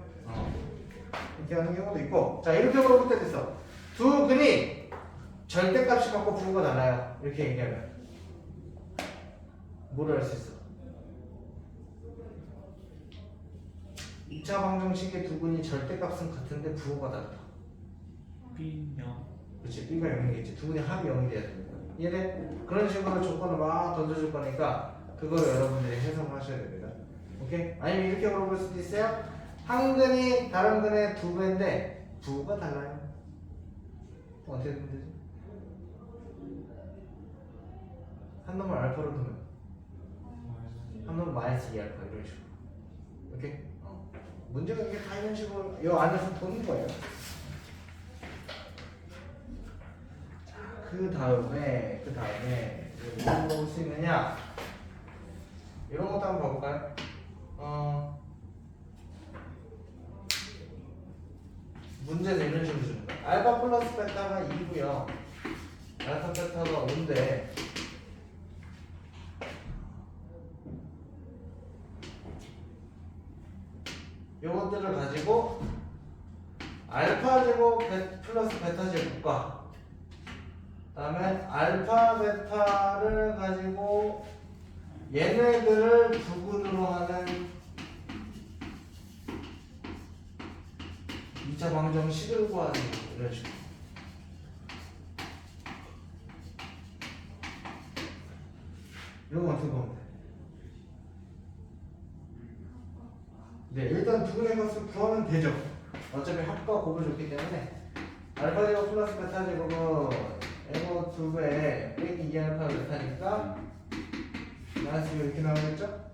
이렇게 하는 경우도 있고. 자, 이렇게 물어볼 때도 있어. 두 근이 절대값이 갖고 부호가 달라요. 이렇게 얘기하면 뭐를 할 수 있어? 2차 방정식의 두 근이 절대값은 같은데 부호가 다르다. B명. 그렇지, B가 0이겠지. 두 근이 합이 0이 돼야 됩니다. 얘네 그런 식으로 조건을 막 던져줄 거니까 그거를 여러분들이 해석을 하셔야 됩니다. 오케이? 아니면 이렇게 물어볼 수도 있어요. 한 근이 다른 근의 두 배인데 부호가 달라요. 어떻게 되면 되지? 한 놈을 알파로 두면 한 놈은 마이너스 2알파 이런 식으로. 오케이? 문제가 이게 다 이런 식으로 이 안에서 도는 거예요. 그 다음에 뭘 볼 수 있느냐? 이런 것도 한번 봐볼까요? 문제에서 이런 식으로 주는 거야. 알파 플러스 베타가 2고요. 알파 베타가 5인데 요것들을 가지고 알파 제곱 플러스 베타 제곱과 그다음에 알파 베타를 가지고 얘네들을 부분으로 하는 2차 방정식을 구하는 이런 식으로. 이건 어떻게 보면 돼? 네, 일단 두 분의 것을 구하면 되죠. 어차피 합과 곱을 줬기 때문에 알파 제곱 플러스 베타 제곱은 이거 2배 빼기 2알파 베타니까 마이너스 이렇게 나오겠죠?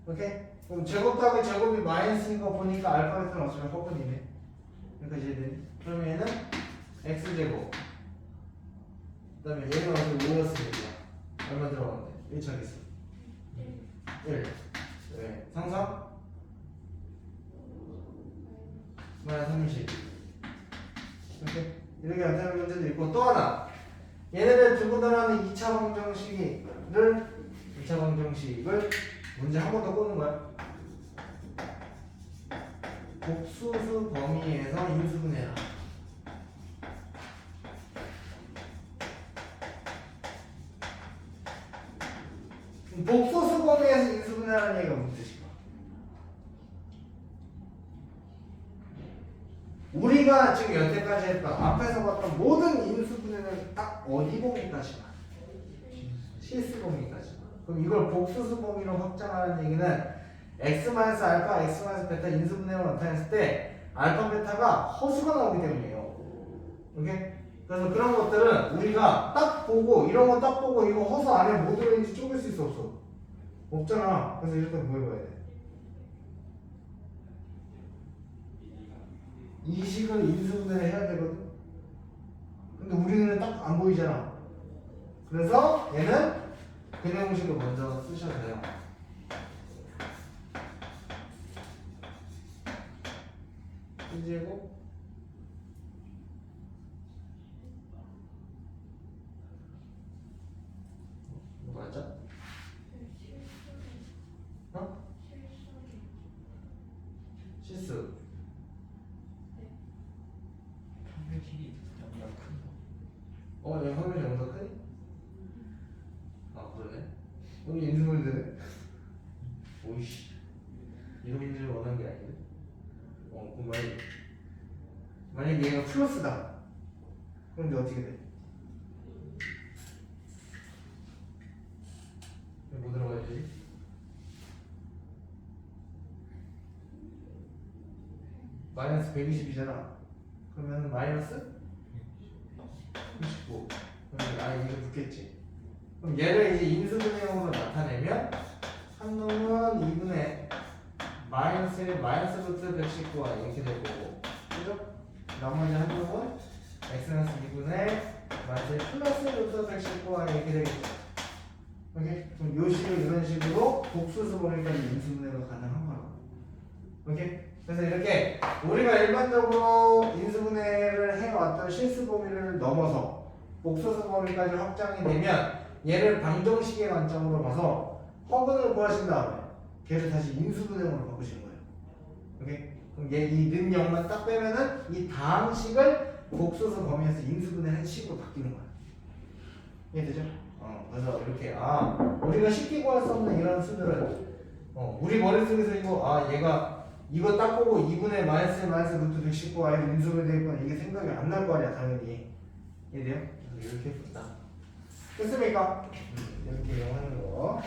오케이? 그럼 제곱 더하기 제곱이 마이너스인 거 보니까 알파 베타는 어차피 허분이네. 그러니까 이제 그러면 얘는 x제곱 그 다음에 얘는 어차피 5였으니까 얼마 들어가는데? 1차 기수 1 네. 상상 마이너스 30 이렇게 이렇게 안 되는 문제도 있고 또 하나 얘네들 두 분들하는 2차 방정식을 문제 한 번 더 꼬는 거야. 복수수 범위에서 인수분해라. 복수수 범위에서 인수분해라는 얘기가 무슨 뜻일까? 우리가 지금 여태까지 했던 앞에서 봤던 모든 인수분해는 딱 어디 범위까지만? 실수 범위까지만. 그럼 이걸 복수수 범위로 확장하는 얘기는 x-알파, x-베타 인수분해를 나타냈을 때 알파, 베타가 허수가 나오기 때문이에요. 오케이? 그래서 그런 것들은 우리가 딱 보고 이런 거 딱 보고 이거 허수 안에 뭐 들어있는지 쪼갤 수 있어 없어? 없잖아. 그래서 이럴 때 뭐 해봐야 돼? 이 식을 인수분해를 해야 되거든. 근데 우리는 딱 안 보이잖아. 그래서 얘는 근해 공식을 먼저 쓰셔도 돼요. 제곱 뭐 맞아? 어? 실수. 평균이 영보다 큰 거. 얘 화면이 영보다 크니? 아 그러네. 여기 인수분해 되네. 오이씨. 이런 인수를 원하는 게 아닌데. 그럼 만약에 얘가 플러스다. 그럼 이제 어떻게 돼? 뭐 들어가야 되지? 마이너스 120이잖아. 그러면 마이너스 99. 그러면 이거 붙겠지. 그럼 얘를 이제 인수분해형으로 나타내면 한 놈은 2분의 마이너스에 마이너스 루트 119와 이렇게 될 거고, 그죠? 나머지 한 놈은 x-2분의 마이너스 플러스 루트 119와 이렇게 되겠죠. 오케이? 그럼 요 식을 이런 식으로 복수수 범위까지 인수분해가 가능한 거라고. 오케이? 그래서 이렇게 우리가 일반적으로 인수분해를 해왔던 실수 범위를 넘어서 복수수 범위까지 확장이 되면 얘를 방정식의 관점으로 봐서 허근을 구하신 다음에 걔를 다시 인수분해형으로 바꾸시는 거예요. 오케이? 그럼 얘 이 는 0만 딱 빼면은 이 다음 식을 복수수 범위에서 인수분해한 식으로 바뀌는 거야. 이해되죠? 그래서 이렇게 우리가 쉽게 구할 수 없는 이런 수들은 우리 머릿속에서 얘가 이거 딱 보고 2분의 마이너스 루트 119 아이를 인수분해 되겠구나 이게 생각이 안 날 거 아니야 당연히. 이해돼요? 그래서 이렇게 본다. 됐습니까? 이렇게 이용하는 거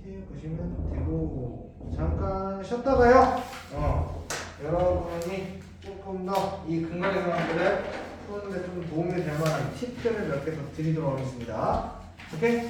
이렇게 보시면 되고, 잠깐 쉬었다가요 여러분이 조금 더 이 근거리 상황들을 푸는데 좀 도움이 될 만한 팁들을 몇 개 더 드리도록 하겠습니다. 오케이?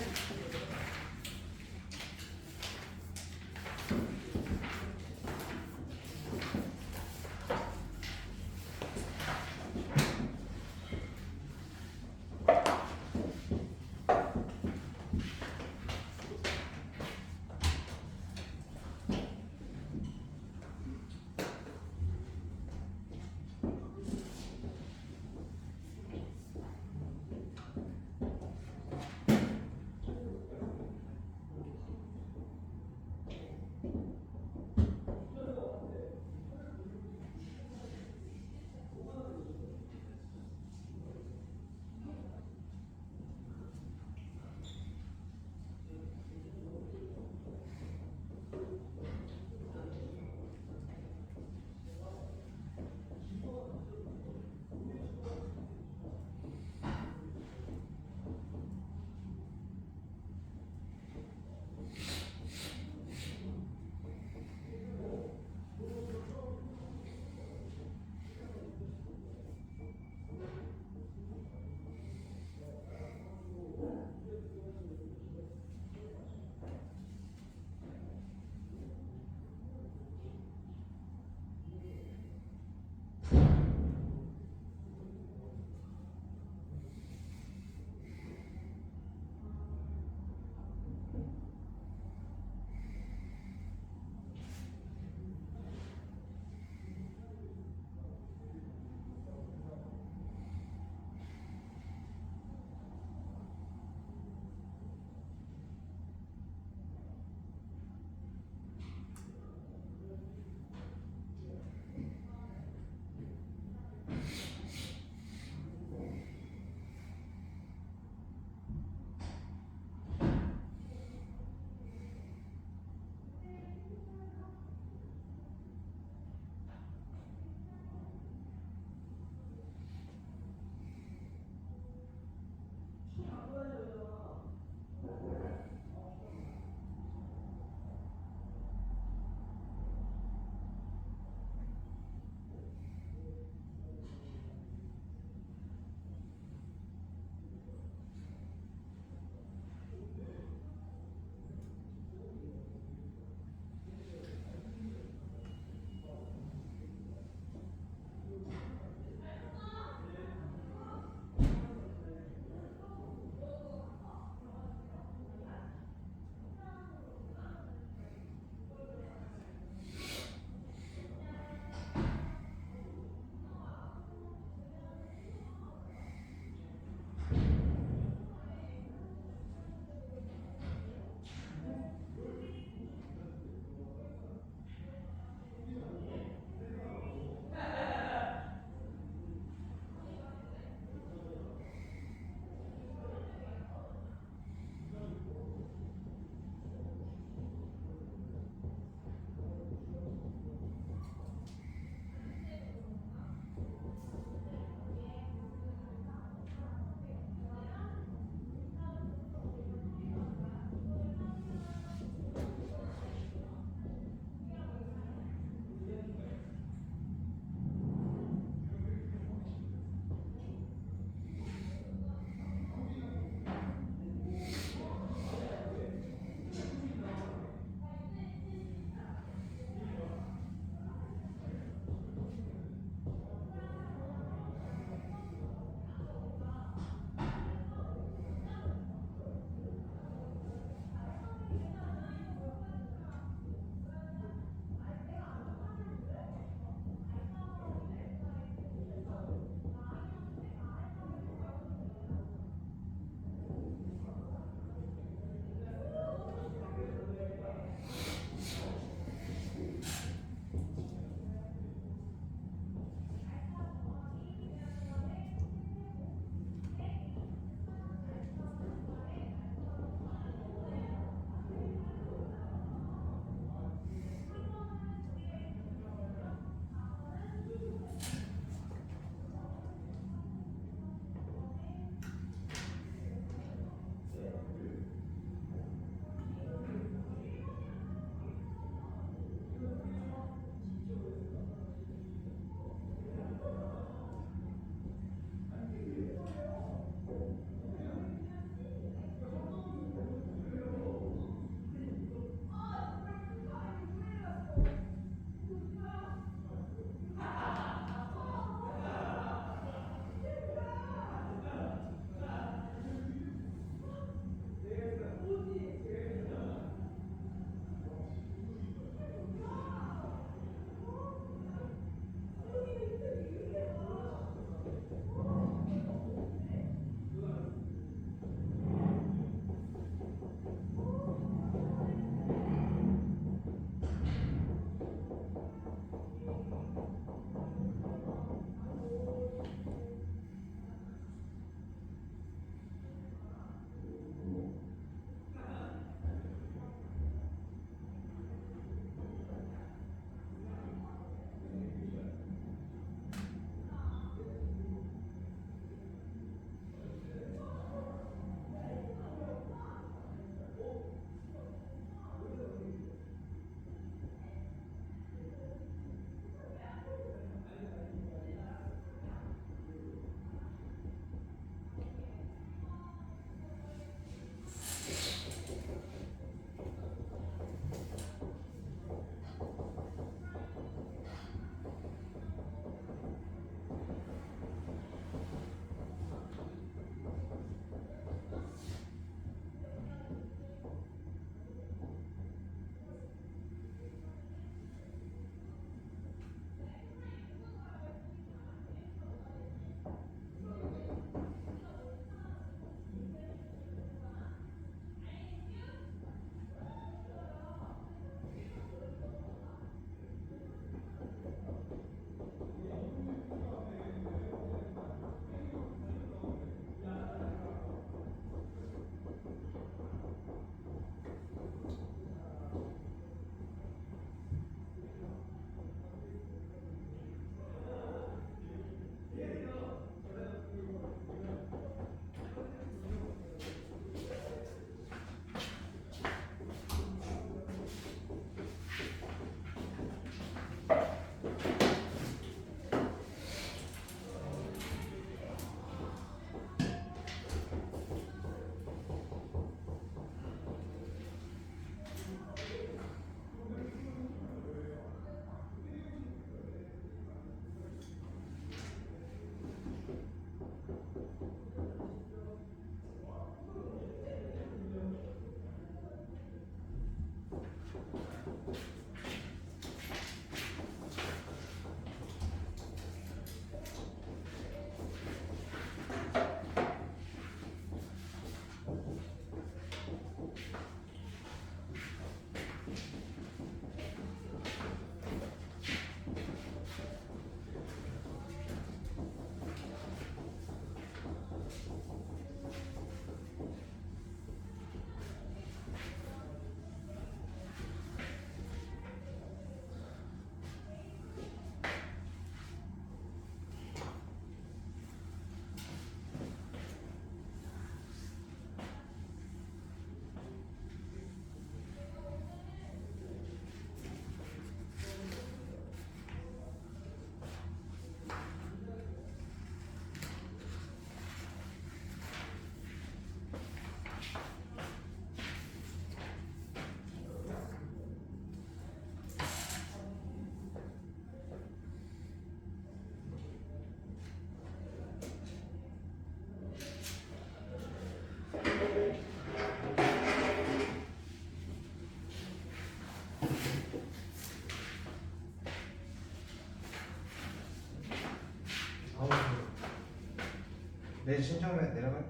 내일 신청내 내려가.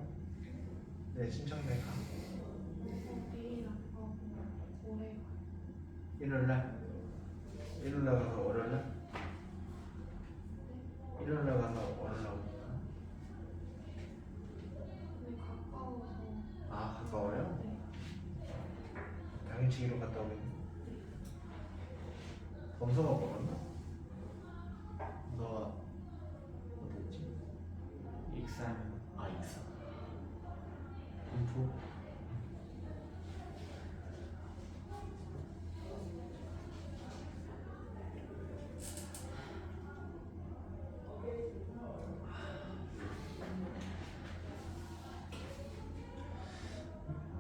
내일 신청내 가. 내일 안 가고 모레 가. 일요일날. 일요일날 가서 월요일날. 일요일날 가서 월요일날 오니까. 근데 가까워서. 아 가까워요? 네. 당일치기로 갔다 오겠네. 검사가 뭐였나? 검사가 어디였지? 익산 아 익산. 군포.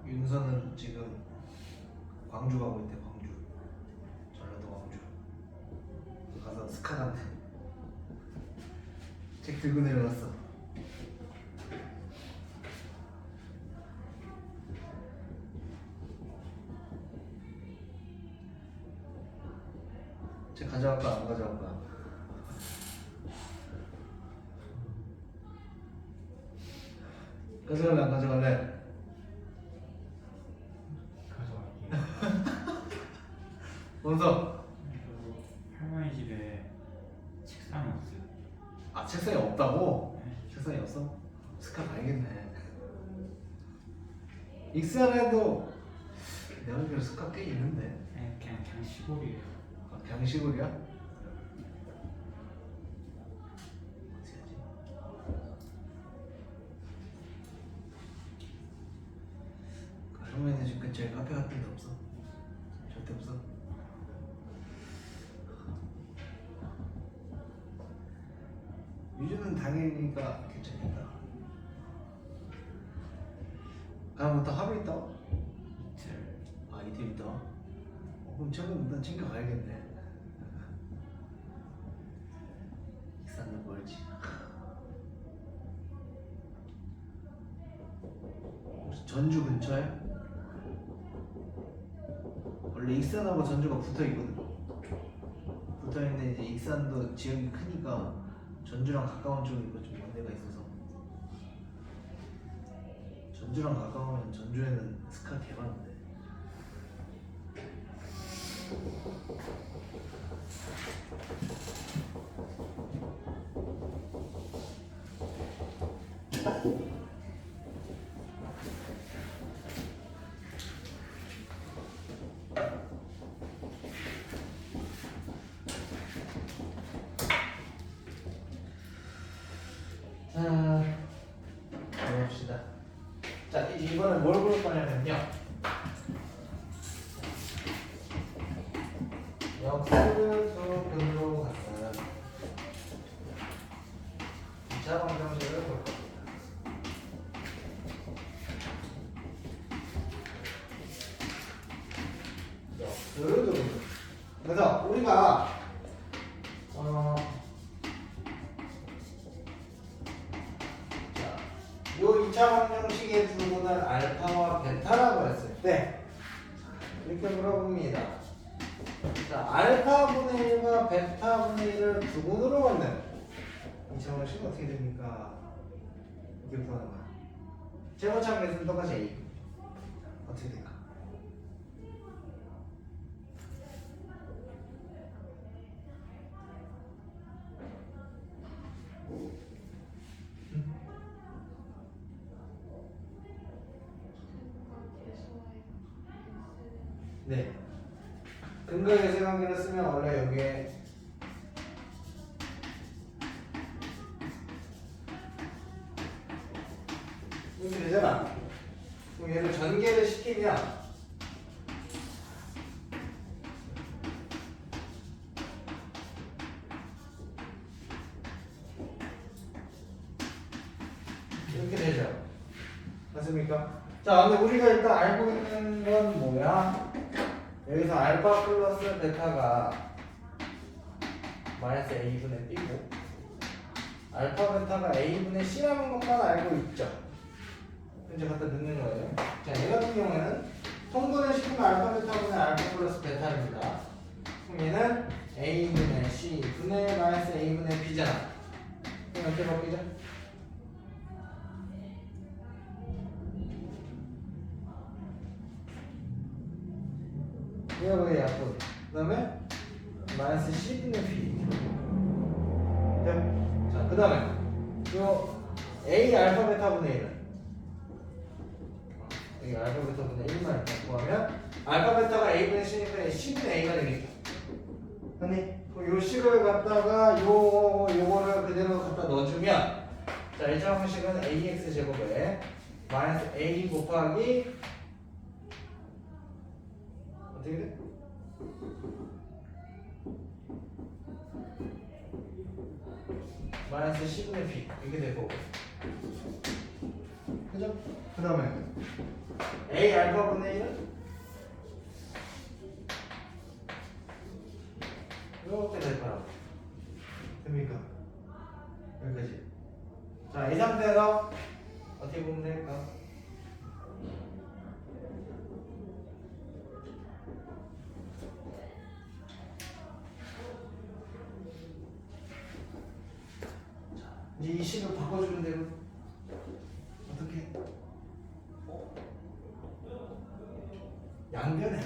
윤서는 지금 광주 가고 있대. 광주. 전라도 광주. 가서 스카 간대. 책 들고 내려갔어. 책 가져갈까 안 가져갈까? 가져갈래 안 가져갈래? 가져갈게요. 원서. 할머니 집에 책상이 없어요. 아 책상이 없다고? 네. 책상이 없어? 스카 가야겠네. 익산에도 내가 알기로 스카 꽤 있는데. 그냥 시골이에요. 아, 병시골이야? 어떻게 하지? 그 할머니네 집 근처에 카페 같은 데 없어? 절대 없어? 유주는 당일이니까 괜찮겠다. 다음부터 하루 있다 와? 이틀. 아 이틀 있다 와? 그럼 저건 일단 챙겨가야겠네. 익산도 멀지. 혹시 전주 근처에? 원래 익산하고 전주가 붙어있거든. 붙어있는데 이제 익산도 지역이 크니까 전주랑 가까운 쪽이 있고 좀 먼 데가 있어서 전주랑 가까우면 전주에는 스카 개 많은데. 자, 해봅시다. 자, 이번엔 뭘 볼 거냐면요. 역수를 두 근으로 갖는 2차 방정식을 볼 겁니다. 역수를 두 근으로. 그래서 우리가 자, 요 2차 방정식의 두근을 알파와 베타라고 했을 때 이렇게 물어봅니다. 자, 알파분의 1과 베타분의 1을 두근으로 갖는 2차 방정식은 어떻게 됩니까? 이렇게 구하는 거야. 제곱차 계수는 똑같이 A. 어떻게 될까? 네. 근거 예수 관계를 쓰면 원래 여기에 이렇게 되잖아. 그럼 얘를 전개를 시키면 이렇게 되죠. 맞습니까? 자, 근데 우리가 일단 알고 있는 건 뭐야? 여기서 알파 플러스 베타가 마이너스 a분의 b고 알파 베타가 a분의 c라는 것만 알고 있죠. 이제 갖다 넣는 거예요. 자, 얘 같은 경우에는 통분을 시키면 알파 베타분의 알파 플러스 베타입니다. 그럼 얘는 a분의 c 분의 마이너스 a분의 b잖아. 그럼 어떻게 바뀌죠? 얘가 뭐야 약분. 그다음에 마이너스 C분의 B. 네? 자, 그다음에 요 A 알파 베타 분의 1은 여기 알파 베타 분의 1만 일단 구하면 알파 베타가 A분의 C니까 C분의 A가 되겠죠. 아니 요 식을 갖다가 요거를 그대로 갖다 넣어주면 자 1차 방식은 AX 제곱에 마이너스 A 곱하기 어떻게 돼? 마이너스 C분의 B 이렇게 되고 그죠? 그 다음에 A 알파분의 1은 이렇게 될 거라고 됩니까? 여기까지. 자, 이 상태에서 어떻게 보면 될까? 이제 이 식을 바꿔주면 되고 어떻게? 양변에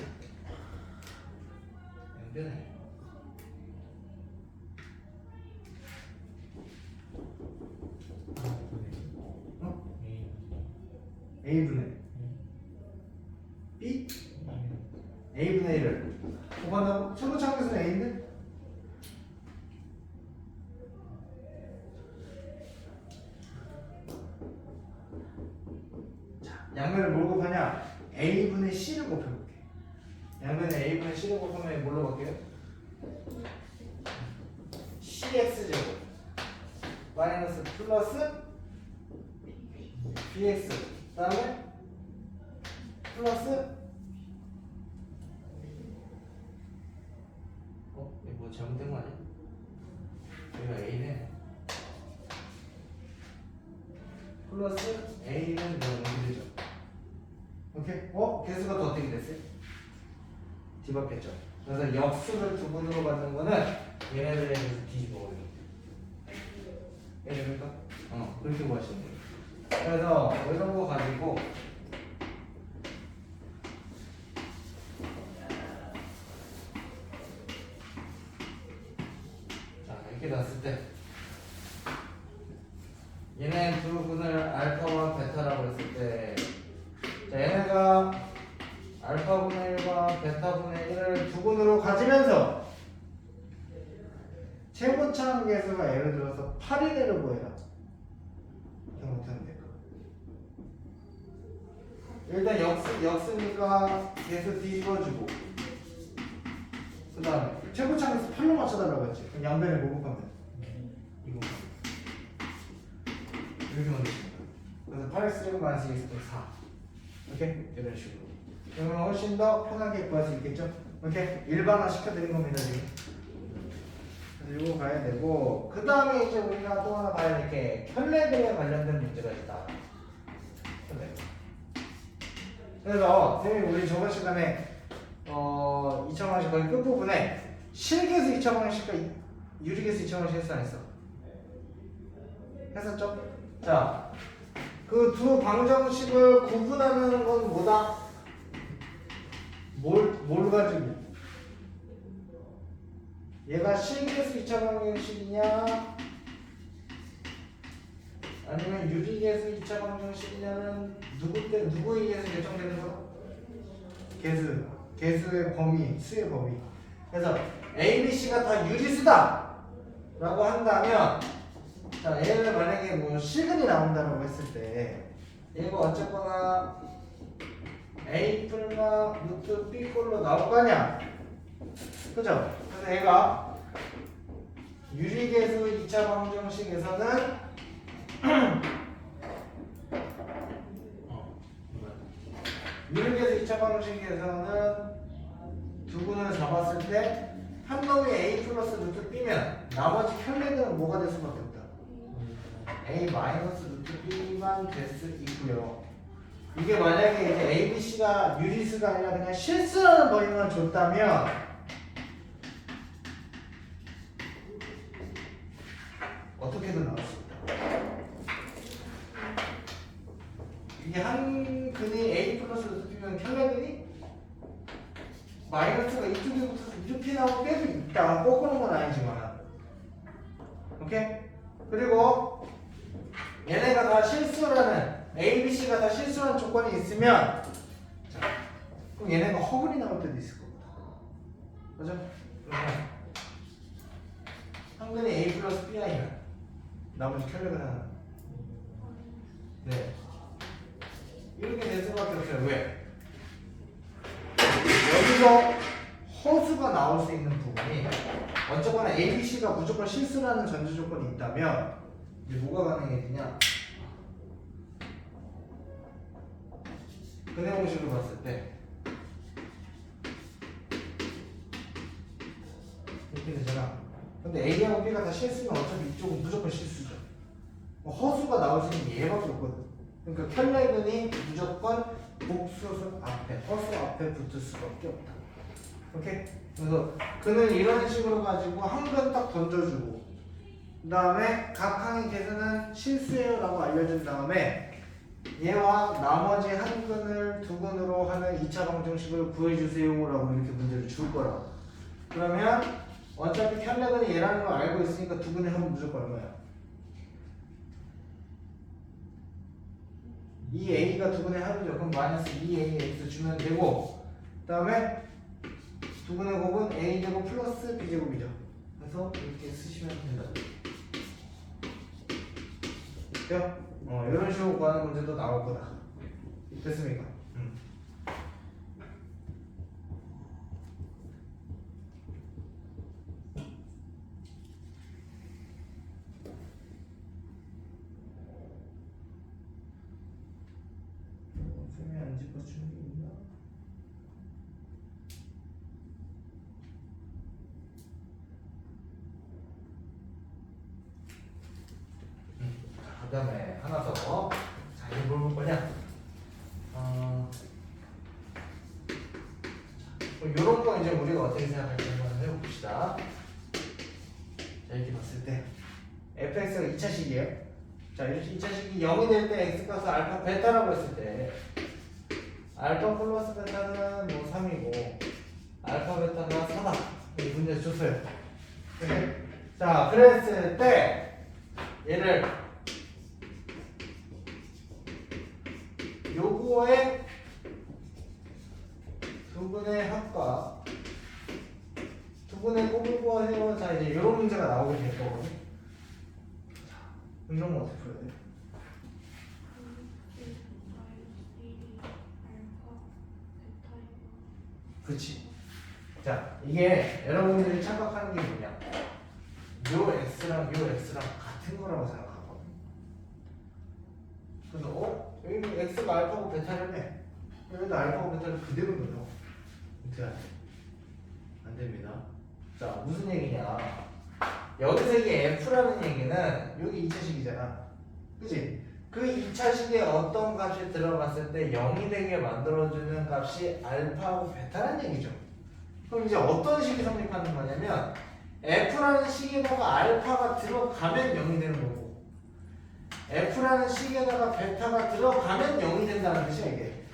어? A분의 B? A분의 1을 곱한다고? 최고차항에서는 A인데? 양면을 뭘 곱하냐? A분의 C를 곱해볼게. 양면에 A분의 C를 곱하면 뭘로 바뀌어요? CX제곱 마이너스 플러스 BX 그 다음에 플러스 이거 뭐 잘못된 거 아니야? 여기가 A네 플러스 A는 뭐가 되죠? 오케이? 개수가 더 어떻게 됐어요? 뒤바뀌었죠. 그래서 역수를 두 분으로 받는 거는 얘네들에 대해서 뒤집어 버리는 거예요. 이해됩니까? 그렇게 구하시면 돼요. 그래서 이런 거 가지고 자 이렇게 놨을 때 얘네 두 분을 알파와 베타라고 했을 때 자, 얘네가 알파분의 1과 베타분의 1을 두 분으로 가지면서 최고차항 계수가 예를 들어서 8이래로 보여라. 이렇게 못하면 될까? 일단 역수니까 계수 뒤집어주고 그 다음에 최고차항 계수 8로 맞춰달라고 했지. 그럼 양변에 뭐 곱하면 이거 이렇게 만드시면 돼요. 그래서 8x 마이너스 2x 4 이렇게 이런 식으로 그러면 훨씬 더 편하게 구할 수 있겠죠? 오케이? 일반화 시켜드린 겁니다 지금. 그래서 이거 가야 되고 그 다음에 이제 우리가 또 하나 봐야 될 게 편레들에 관련된 문제가 있다. 편레. 그래서 선생님이 우리 저번 시간에 2차 방식 거의 끝부분에 실계수 2차 방식과 유리계수 2차 방식 했어 안 했어? 했었죠? 자, 그 두 방정식을 구분하는 건 뭐다? 뭘 가지고? 얘가 실계수 2차 방정식이냐 아니면 유리계수 2차 방정식이냐는 누구에 의해서 결정되는 거야? 개수의 범위, 수의 범위. 그래서 A, B, C가 다 유리수다 라고 한다면 자 얘를 만약에 뭐 실근이 나온다고 했을 때 얘가 어쨌거나 A 풀마 루트 B 꼴로 나올 거 아니야? 그죠? 그래서 얘가 유리계수 2차 방정식에서는 유리계수 2차 방정식에서는 두 분을 잡았을 때 한 놈이 A 플러스 루트 B면 나머지 편레들은 뭐가 될 수밖에 없다. A 마이너스 루트 B만 될 수 있고요. 이게 만약에 이제 A, B, C가 유리수가 아니라 그냥 실수라는 범위만 줬다면 어떻게든 나올 수 있다. 이게 한 근이 A 플러스 루트 B면 편레들이 마이너스가 이쪽에 붙어서 이렇게 나올 때도 있다. 꺾는 건 아니지만. 오케이? 그리고 얘네가 다 실수라는 A, B, C가 다 실수라는 조건이 있으면 자, 그럼 얘네가 허물이 나올 때도 있을 겁니다. 그죠? 그러면 한근이 A 플러스 B이면 나머지 켤레가 하나. 네. 이렇게 될 수밖에 없어요. 왜? 여기서 허수가 나올 수 있는 부분이 어쩌거나 A, B, C가 무조건 실수라는 전제 조건이 있다면 이제 뭐가 가능해지냐? 근해 공식으로 봤을 때 이렇게 되잖아. 근데 A하고 B가 다 실수면 어차피 이쪽은 무조건 실수죠. 허수가 나올 수 있는 게 얘밖에 없거든. 그러니까 켤레근이 무조건 복수수 앞에, 허수 앞에 붙을 수밖에 없다. 오케이? 그래서 그는 이런 식으로 가지고 한 근 딱 던져주고 그 다음에 각 항의 개수는 실수예요 라고 알려준 다음에 얘와 나머지 한 근을 두 근으로 하는 2차 방정식을 구해주세요 라고 이렇게 문제를 줄 거라고. 그러면 어차피 켤레근이 얘라는 걸 알고 있으니까 두 근에 하면 무조건 얼마야? 이 A가 두 근의 합이죠. 그럼 마이너스 2AX 주면 되고 그 다음에 두 근의 곱은 A제곱 플러스 B제곱이죠. 그래서 이렇게 쓰시면 된다. 됐죠? 이런 식으로 구하는 문제도 나올 거다. 됐습니까? 손이 안 짚어주는 게 있나? 그 다음에 하나 더. 자, 이거 뭘 볼 거냐? 요런 거 이제 우리가 어떻게 생각할지 한번 해봅시다. 자, 이렇게 봤을 때 fx가 2차식이에요. 자, 이렇게 2차식이 0이 될 때 x 값을 알파 베타라고 했을 때 알파 플러스 베타는 뭐 3이고 알파 베타가 4다. 이 문제 줬어요. 자, 그랬을 때 얘를 요거의 두 분의 합과 두 분의 곱을 구하세요. 자, 이제 이런 문제가 나오게 될 거거든요. 자, 이런 거 어떻게 풀어야 돼? 그렇지. 자, 이게 여러분들이 착각하는 게 뭐냐? 요 x랑 요 x랑 같은 거라고 생각하거든. 그래서 여기 x가 알파고 베타라며. 여기다 알파고 베타를 그대로 넣어. 어떻게 안 돼? 안 됩니다. 자, 무슨 얘기냐? 여기서 이게 f라는 얘기는 여기 2차식이잖아. 그치? 그 2차식에 어떤 값이 들어갔을 때 0이 되게 만들어주는 값이 알파하고 베타라는 얘기죠. 그럼 이제 어떤 식이 성립하는 거냐면 f라는 식에다가 알파가 들어가면 0이 되는 거고 f라는 식에다가 베타가 들어가면 0이 된다는 뜻이야 이게.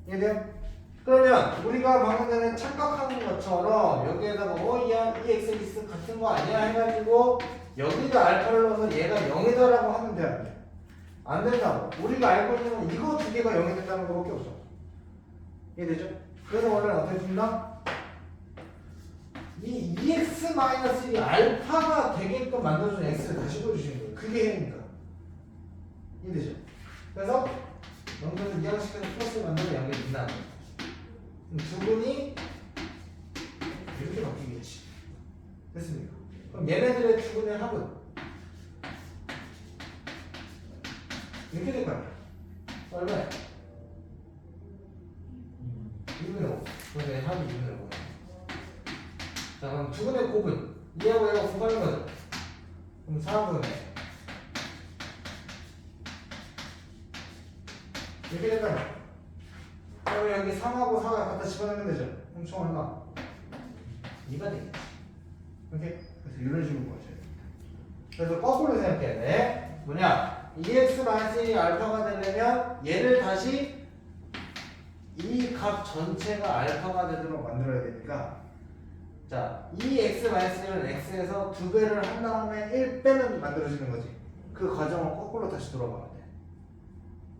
이해돼요? 그러면 우리가 방금 전에 착각하는 것처럼 여기에다가 이 x 같은 거 아니야 해가지고 여기다 알파를 넣어서 얘가 0이다라고 하면 돼 안 돼? 안 된다고. 우리가 알고 있는 건 이거 두 개가 0이 된다는 거밖에 없어. 이해되죠? 그래서 원래는 어떻게 푼다? 이 2x-이 알파가 되게끔 만들어준 x를 다시 보여주시는 거예요. 그게 해니까. 이해되죠? 그래서 영분을 이항시켜서 플러스를 만들어 양변이 된다는 거예요. 두 분이 이렇게 바뀌겠지. 됐습니까? 그럼 얘네들의 두 분의 합은 이렇게 될 거야. 얼마야? 2분의 5. 그런데 합이 2분의 5. 자, 그럼 두 분의 곱은 2하고 얘가 곱하는 거죠. 그럼 4분의 이렇게 될 거야. 그럼 여기 3하고 4가 갖다 집어넣으면 되죠. 그럼 총 얼마? 2가 되겠지. 오케이? 그래서 이런 식으로 보셔야 됩니다. 그래서 거꾸로 생각해야 돼. 뭐냐? 2x-1이 알파가 되려면 얘를 다시 이 값 전체가 알파가 되도록 만들어야 되니까 자, 이 x-1은 x에서 2배를 한 다음에 1 빼면 만들어지는 거지. 그 과정은 거꾸로 다시 돌아가면 돼.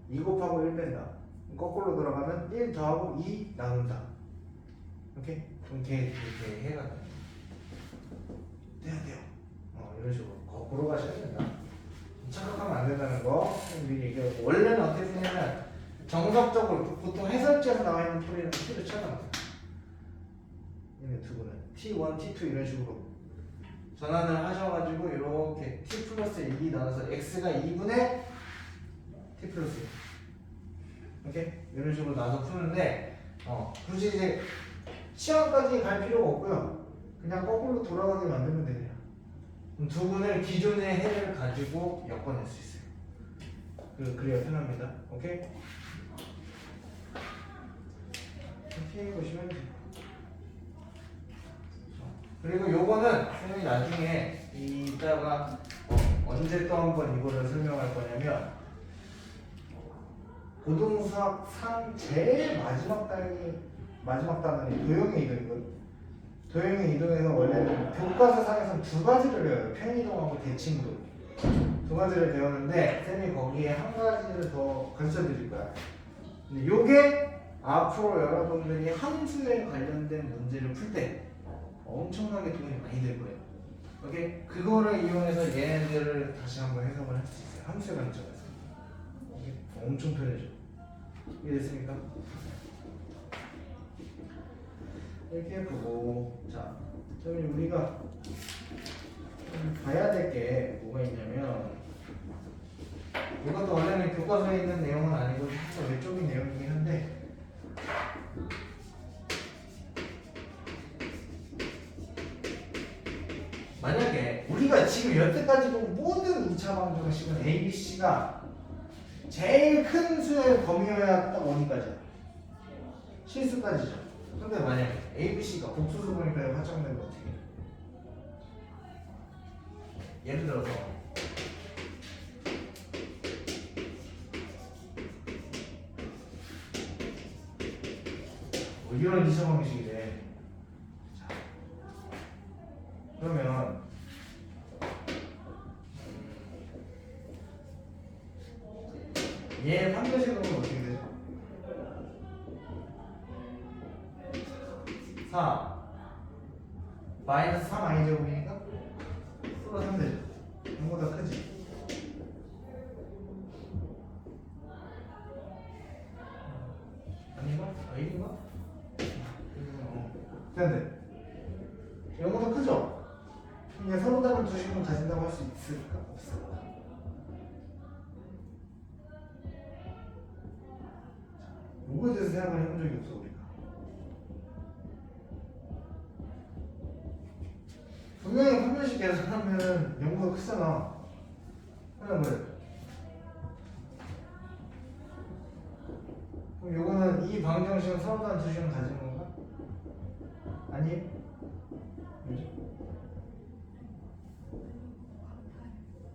2 곱하고 1 뺀다. 거꾸로 돌아가면 1 더하고 2 나눈다. 오케이? 그럼 걔 이렇게 해가 돼. 돼요. 이런 식으로 거꾸로 가셔야 된다. 착각하면 안 된다는 거 미리 얘기하고, 원래는 어떻게 쓰냐면 정석적으로 보통 해설지에서 나와 있는 풀이는 T를 찾아보세요. 얘네 두 분은 T1, T2 이런 식으로 전환을 하셔가지고 이렇게 T 플러스 2 나눠서 X가 2분의 T 플러스 2. 오케이? 이런 식으로 나눠서 푸는데 굳이 이제 치환까지 갈 필요가 없고요. 그냥 거꾸로 돌아가게 만들면 되네요. 그럼 두 분을 기존의 해를 가지고 엮어낼 수 있어요. 그래야 편합니다. 오케이? 이렇게 보시면 돼요. 그리고 요거는 선생님이 나중에 이따가 언제 또 한번 이거를 설명할 거냐면 고등수학 상 제일 마지막 단원이 도형의 이동이거든. 도형의 이동에서 원래는 교과서상에서는 두 가지를 배워요. 편이동하고 대칭이동. 두 가지를 배웠는데 쌤이 거기에 한 가지를 더 가르쳐 드릴 거야. 근데 요게 앞으로 여러분들이 함수에 관련된 문제를 풀 때 엄청나게 도움이 많이 될 거예요. 오케이? 그거를 이용해서 얘네들을 다시 한번 해석을 할 수 있어요. 함수의 관점에서. 오케이? 엄청 편해져. 이해됐습니까? 이렇게 보고, 자, 그러면 우리가 봐야 될 게 뭐가 있냐면, 이것도 원래는 교과서에 있는 내용은 아니고 살짝 외적인 내용이긴 한데, 만약에 우리가 지금 여태까지 본 모든 2차 방정식은 A, B, C가 제일 큰 수의 범위여야 딱 어디까지야? 실수까지죠. 근데 만약에 A, B, C가 복수수 범위까지 확정되면 어떻게 해? 예를 들어서 이런 2차 방정식이래. 자, 그러면 얘 판별식으로 어떻게 되죠? 4 마이너스 3 i제곱이니까 플러스 3 되죠. 이거보다 크지? 아닌가? A인가? 됐네. 이거보다 크죠? 그럼 서로 다른 두 식은 가진다고 할 수 있을까? 없을까? 요거에 대해서 생각을 해본 적이 없어 우리가. 분명히 판별식 계산하면 0보다 크잖아. 그냥 그래. 그럼 요거는 이 방정식은 서로 다른 두 식은 가지는 건가? 아니에요? 왜죠?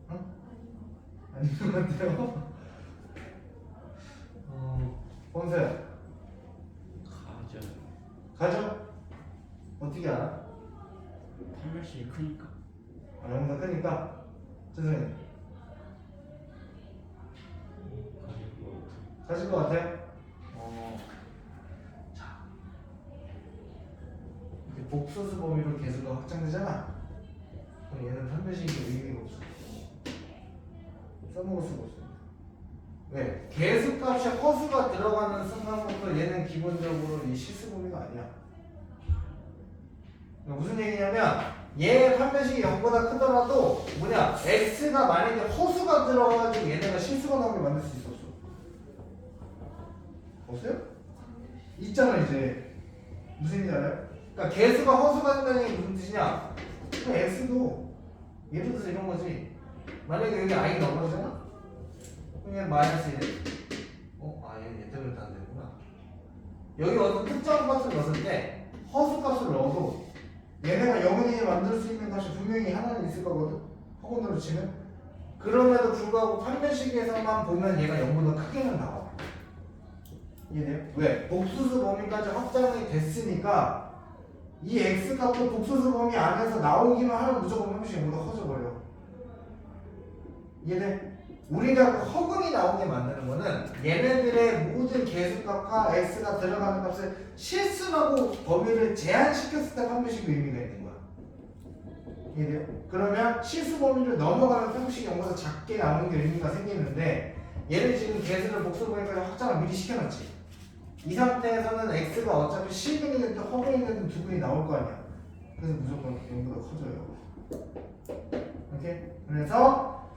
어? 아닌 것 같아요. 본세요. 가죠? 어떻게 알아? 판별식이 크니까. 아, 0보다 크니까? 선생님 가질 것 같아요? 자, 이렇게 복소수 범위로 개수가 확장되잖아. 그럼 얘는 판별식이 의미가 없어. 써먹을 수가 없어. 왜? 개수값이 허수가 들어가는 순간부터 얘는 기본적으로 이 실수 범위가 아니야. 그러니까 무슨 얘기냐면 얘 판별식이 0보다 크더라도 뭐냐 x가 만약에 허수가 들어가가지고 얘네가 실수가 나오게 만들 수 있었어. 없어요? 있잖아 이제. 무슨 얘기인지 알아요? 그러니까 개수가 허수가 된다는 게 무슨 뜻이냐? 그럼 x도 예를 들어서 이런 거지. 만약에 여기 i 넘어가잖아? 그럼 얘 마이너스 1. 얘 때문에 안 되구나. 여기 어떤 특정 값을 넣었을 때 허수 값을 넣어도 얘네가 0을 만들 수 있는 값이 분명히 하나는 있을 거거든. 허근으로 치면. 그럼에도 불구하고 판별식에서만 보면 얘가 0보다 크게는 나와. 이해돼요? 왜? 복수수 범위까지 확장이 됐으니까 이 x값도 복수수 범위 안에서 나오기만 하면 무조건 형식이 모두 커져버려. 이해돼? 우리가 그 허근이 나오게 만드는 거는 얘네들의 모든 개수값과 x가 들어가는 값을 실수하고 범위를 제한시켰을 때 한 번씩 의미가 있는 거야. 이해돼요? 그러면 실수 범위를 넘어가면 평식 0보다 작게 나오는 게 의미가 생기는데 얘는 지금 개수를 복수 범위까지 확장을 미리 시켜놨지. 이 상태에서는 x가 어차피 실근이 됐든 허근이 됐든 두 근이 나올 거 아니야. 그래서 무조건 0보다 커져요. 오케이? 그래서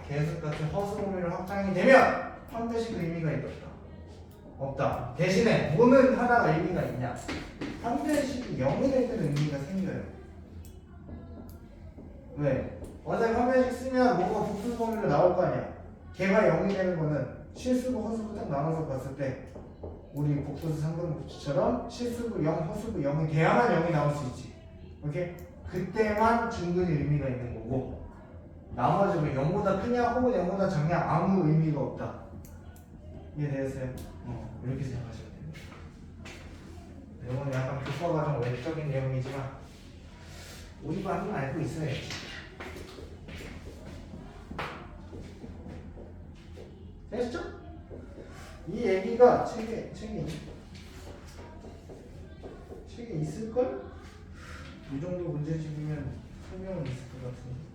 계속 같은 허수 범위를 확장이 되면 판별식 의미가 있다. 없다. 대신에 뭐는 하나가 의미가 있냐? 판별식이 0이 될 때는 의미가 생겨요. 왜? 어차피 판별식 쓰면 뭐가 복수 범위로 나올 거 아니야. 걔가 0이 되는 거는 실수부 허수부 딱 나눠서 봤을 때 우리 복수수 상등급수처럼 실수부 0, 허수부 0이 돼야만 0이 나올 수 있지. 오케이? 그때만 중근이 의미가 있는 거고 나머지 뭐 0보다 크냐 혹은 0보다 작냐 아무 의미가 없다. 이해되셨어요? 이렇게 생각하시면 됩니다. 이건 약간 교과과정 외적인 내용이지만 우리 반은 알고 있어야지. 됐죠? 이 얘기가 책에 있을걸? 이 정도 문제집이면 설명은 있을 것 같은데.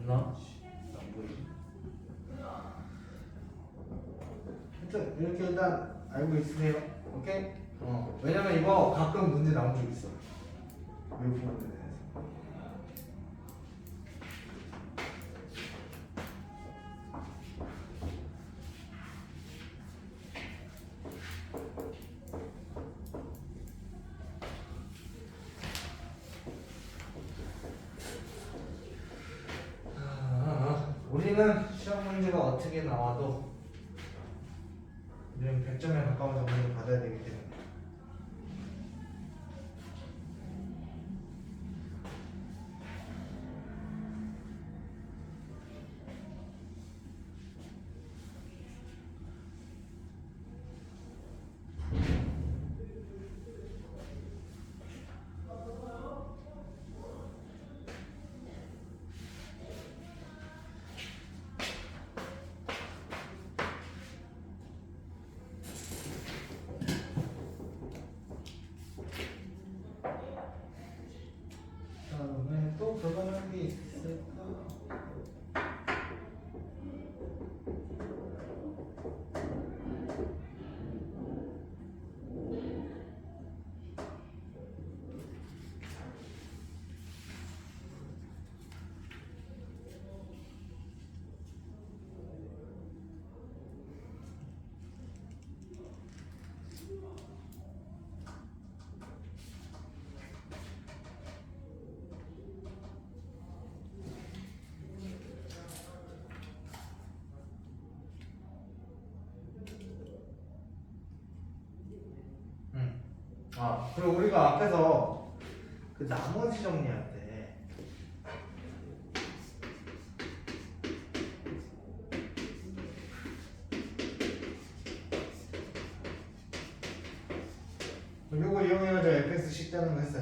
없나? 안 보이지? 하여튼 이렇게 일단 알고 있으세요. 오케이? 왜냐면 이거 가끔 문제 나온 적 있어. 외부 문제에 대해서. 우리는 시험 문제가 어떻게 나와도 우리는 100점에 가까운 점수를 받아야 되기 때문에 다음에 또 그거는 게 있을까? 그리고 우리가 앞에서 그 나머지 정리할 때 이거 이용해가지고 fx 식자는 거 했어.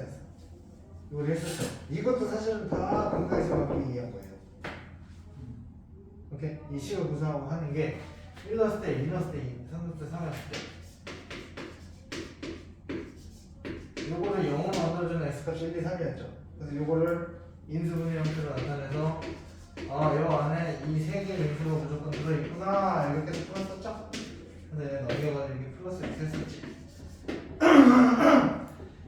이걸 했었어. 이것도 사실은 다 근거에서 갖고 이해한 거예요. 오케이? 이 식을 구성하고 하는 게 1 넣었을 때 2 넣었을 때 2, 3 넣었을 때 3 넣었을 때 요거를 0으로 만들어주는 x값이 1, 2, 3이었죠. 그래서 요거를 인수분해 형태로 나타내서 요 안에 이 세 개의 인수가 무조건 들어있구나 이렇게 해서 풀었었죠. 근데 넘겨가지고 이렇게 플러스 x 했었지.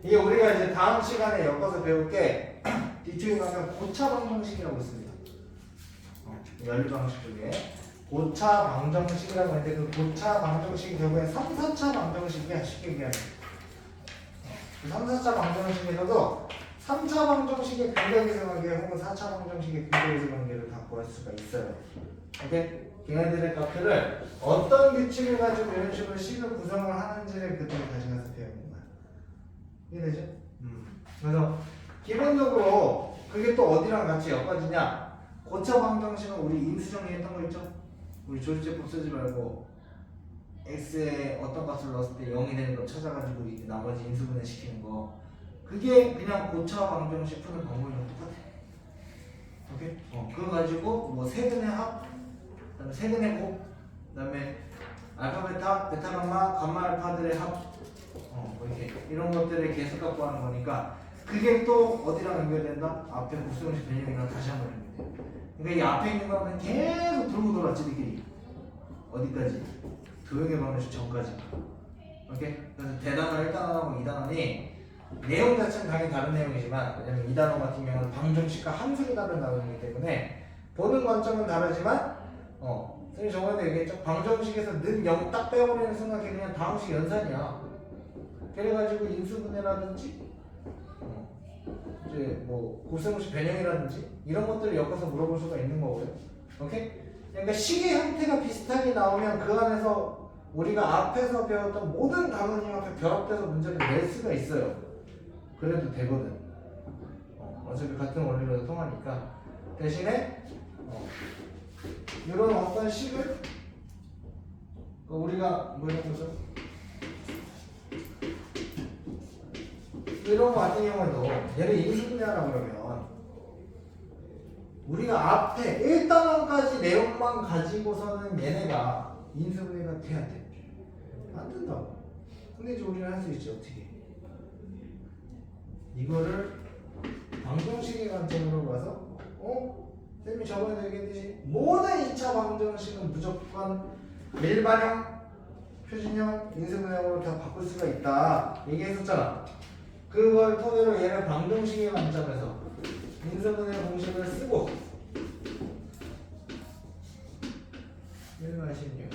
이게 우리가 이제 다음 시간에 엮어서 배울 게 뒤쪽에 가면 고차 방정식이라고 있습니다. 연립 방식 중에 고차 방정식이라고 하는데 그 고차 방정식이 결국에 3, 4차 방정식이야. 쉽게 얘기하면 3, 4차 방정식에서도 3차 방정식의 근각에서 관계 혹은 4차 방정식의 근각에서 관계를 다 구할 수가 있어요. 오케이? 걔네들의 값들을 어떤 규칙을 가지고 이런 식으로 식을 구성을 하는지를 그때 다시 가서 배우는 거야. 이해되죠? 그래서 기본적으로 그게 또 어디랑 같이 엮어지냐? 고차 방정식은 우리 인수 정리했던 거 있죠? 우리 조립제법 쓰지 말고 x에 어떤 값을 넣었을 때 0이 되는 거 찾아가지고 이제 나머지 인수분해 시키는 거 그게 그냥 고차 방정식 푸는 방법이랑 똑같아. 오케이? 그거 가지고 뭐 세근의 합, 그다음에 세근의 곱, 그다음에 알파 베타, 베타 감마, 감마 알파들의 합, 뭐 이렇게 이런 것들을 계속 갖고 하는 거니까 그게 또 어디랑 연결된다? 앞에 곱수형식 변형이랑 다시 한번 연결돼. 그러니까 이 앞에 있는 거는 계속 돌고 돌아 지들끼리 어디까지? 도형의 방정식 전까지. 오케이? 그래서 대단원 1단원하고 2단원이 내용 자체는 당연히 다른 내용이지만 왜냐면 2단원 같은 경우는 방정식과 함수를 다룬 단원이기 때문에 보는 관점은 다르지만 선생님 저번에도 얘기했죠. 방정식에서 는 0 딱 빼버리는 순간 걔 그냥 다항식 연산이야. 그래가지고 인수분해라든지 이제 뭐 곱셈공식 변형이라든지 이런 것들을 엮어서 물어볼 수가 있는 거고요. 오케이? 그러니까 식의 형태가 비슷하게 나오면 그 안에서 우리가 앞에서 배웠던 모든 단원이 앞에 결합돼서 문제를 낼 수가 있어요. 그래도 되거든. 어차피 같은 원리로 통하니까 대신에 이런 어떤 식을 우리가 뭐 이런 거죠? 이런 거 같은 경우에도 얘를 인수분해하라 그러면 우리가 앞에 1단원까지 내용만 가지고서는 얘네가 인수분해가 돼야 돼. 안 된다고. 근데 이제 우리는 할 수 있지. 어떻게 이거를 방정식의 관점으로 봐서 쌤이 저번에 얘기했듯이 모든 2차 방정식은 무조건 일반형, 표준형, 인수분해형으로 다 바꿀 수가 있다 얘기했었잖아. 그걸 토대로 얘를 방정식의 관점에서 인수분해 공식을 쓰고 1-16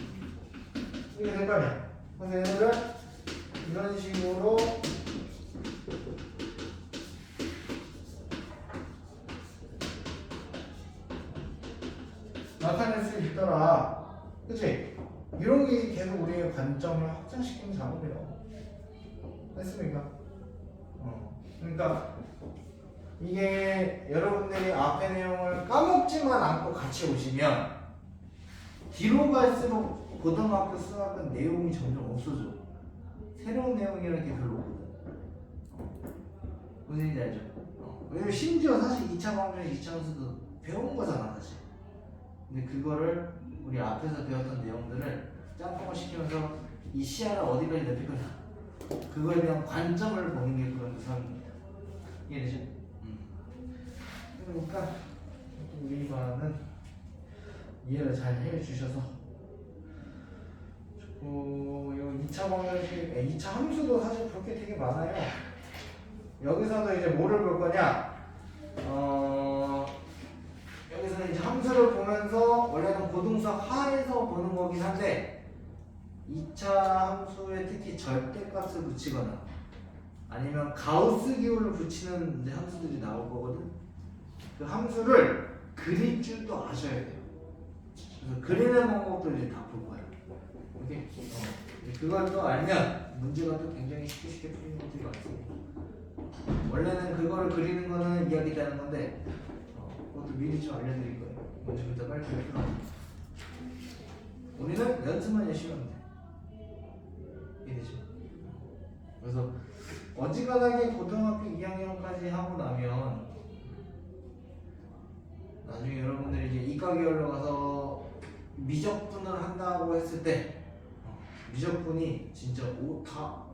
이게 될 거 아니야. 그래서 얘네를 이런 식으로 나타낼 수 있더라. 그치? 이런 게 계속 우리의 관점을 확장시키는 작업이에요. 됐습니까? 그러니까 이게 여러분들이 앞에 내용을 까먹지만 않고 같이 오시면 뒤로 갈수록 고등학교 수학은 내용이 점점 없어져. 새로운 내용이라는 게 별로 없거든. 무슨 얘기인지 알죠? 왜냐면 심지어 사실 2차 방정식, 2차 함수도 배운 거잖아 사실. 근데 그거를 우리 앞에서 배웠던 내용들을 짬뽕을 시키면서 이 시야를 어디까지 넓힐 거냐 그거에 대한 관점을 보는 게 그런 수학입니다. 이해되죠? 그러니까 우리 반은 이해를 잘 해주셔서 이 2차 방정식, 2차 함수도 사실 볼 게 되게 많아요. 여기서도 이제 뭐를 볼 거냐? 여기서는 이제 함수를 보면서 원래는 고등수학 하에서 보는 거긴 한데 2차 함수에 특히 절대값을 붙이거나 아니면 가우스 기호를 붙이는 이제 함수들이 나올 거거든. 그 함수를 그릴 줄도 아셔야 돼요. 그래서 그리는 방법도 이제 다 볼 거예요. 오케이? 그걸 또 알면 문제가 또 굉장히 쉽게 풀리는 것들이 많습니다. 원래는 그거를 그리는 거는 이야기되는 건데 그것도 미리 좀 알려드릴 거예요. 먼저부터 빨리 풀어. 우리는 연습만 열심히 하면 돼. 이해되죠? 그래서 어지간하게 고등학교 2학년까지 하고 나면 나중에 여러분들이 이제 이과 계열로 가서 미적분을 한다고 했을 때 미적분이 진짜 다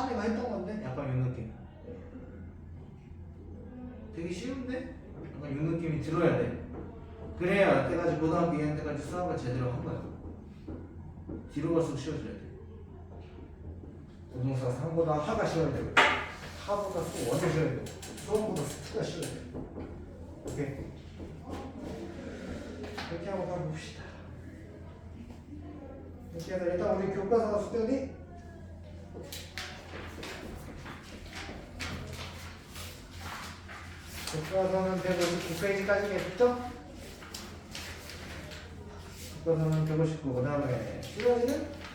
내가 했던 건데 약간 이 느낌. 되게 쉬운데? 약간 이 느낌이 들어야 돼. 그래야 여태까지 고등학교 2학년 때까지 수학을 제대로 한 거야. 뒤로 갈수록 쉬워져야 돼. 고등수학 3보다 하가 쉬워야 되고 하보다 수 언제 쉬어야 돼? 수업보다 수가 쉬어야 돼. 오케이. 이렇게 한번 가봅시다. 이렇게 해서 일단 우리 교과서 수련이 교과서는 159페이지까지겠죠? 교과서는 159. 그 다음에 수련이는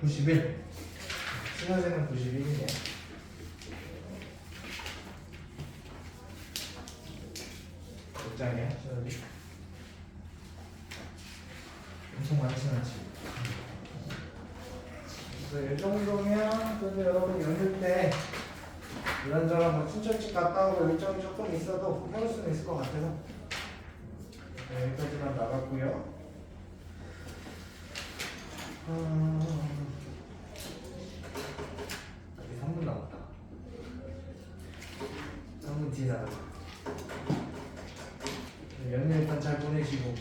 91. 신화제는 91이네. 몇 장이야? 신화제? 엄청 많진 않지. 그래서 이 정도면 그래도 여러분 연휴 때 이런저런 뭐 춘천집 갔다 오고 일정이 조금 있어도 해볼 수는 있을 것 같아서 네, 여기까지만 나갔고요. 아직 3분 남았다. 3분 뒤에 나가자. 연휴 일단 잘 보내시고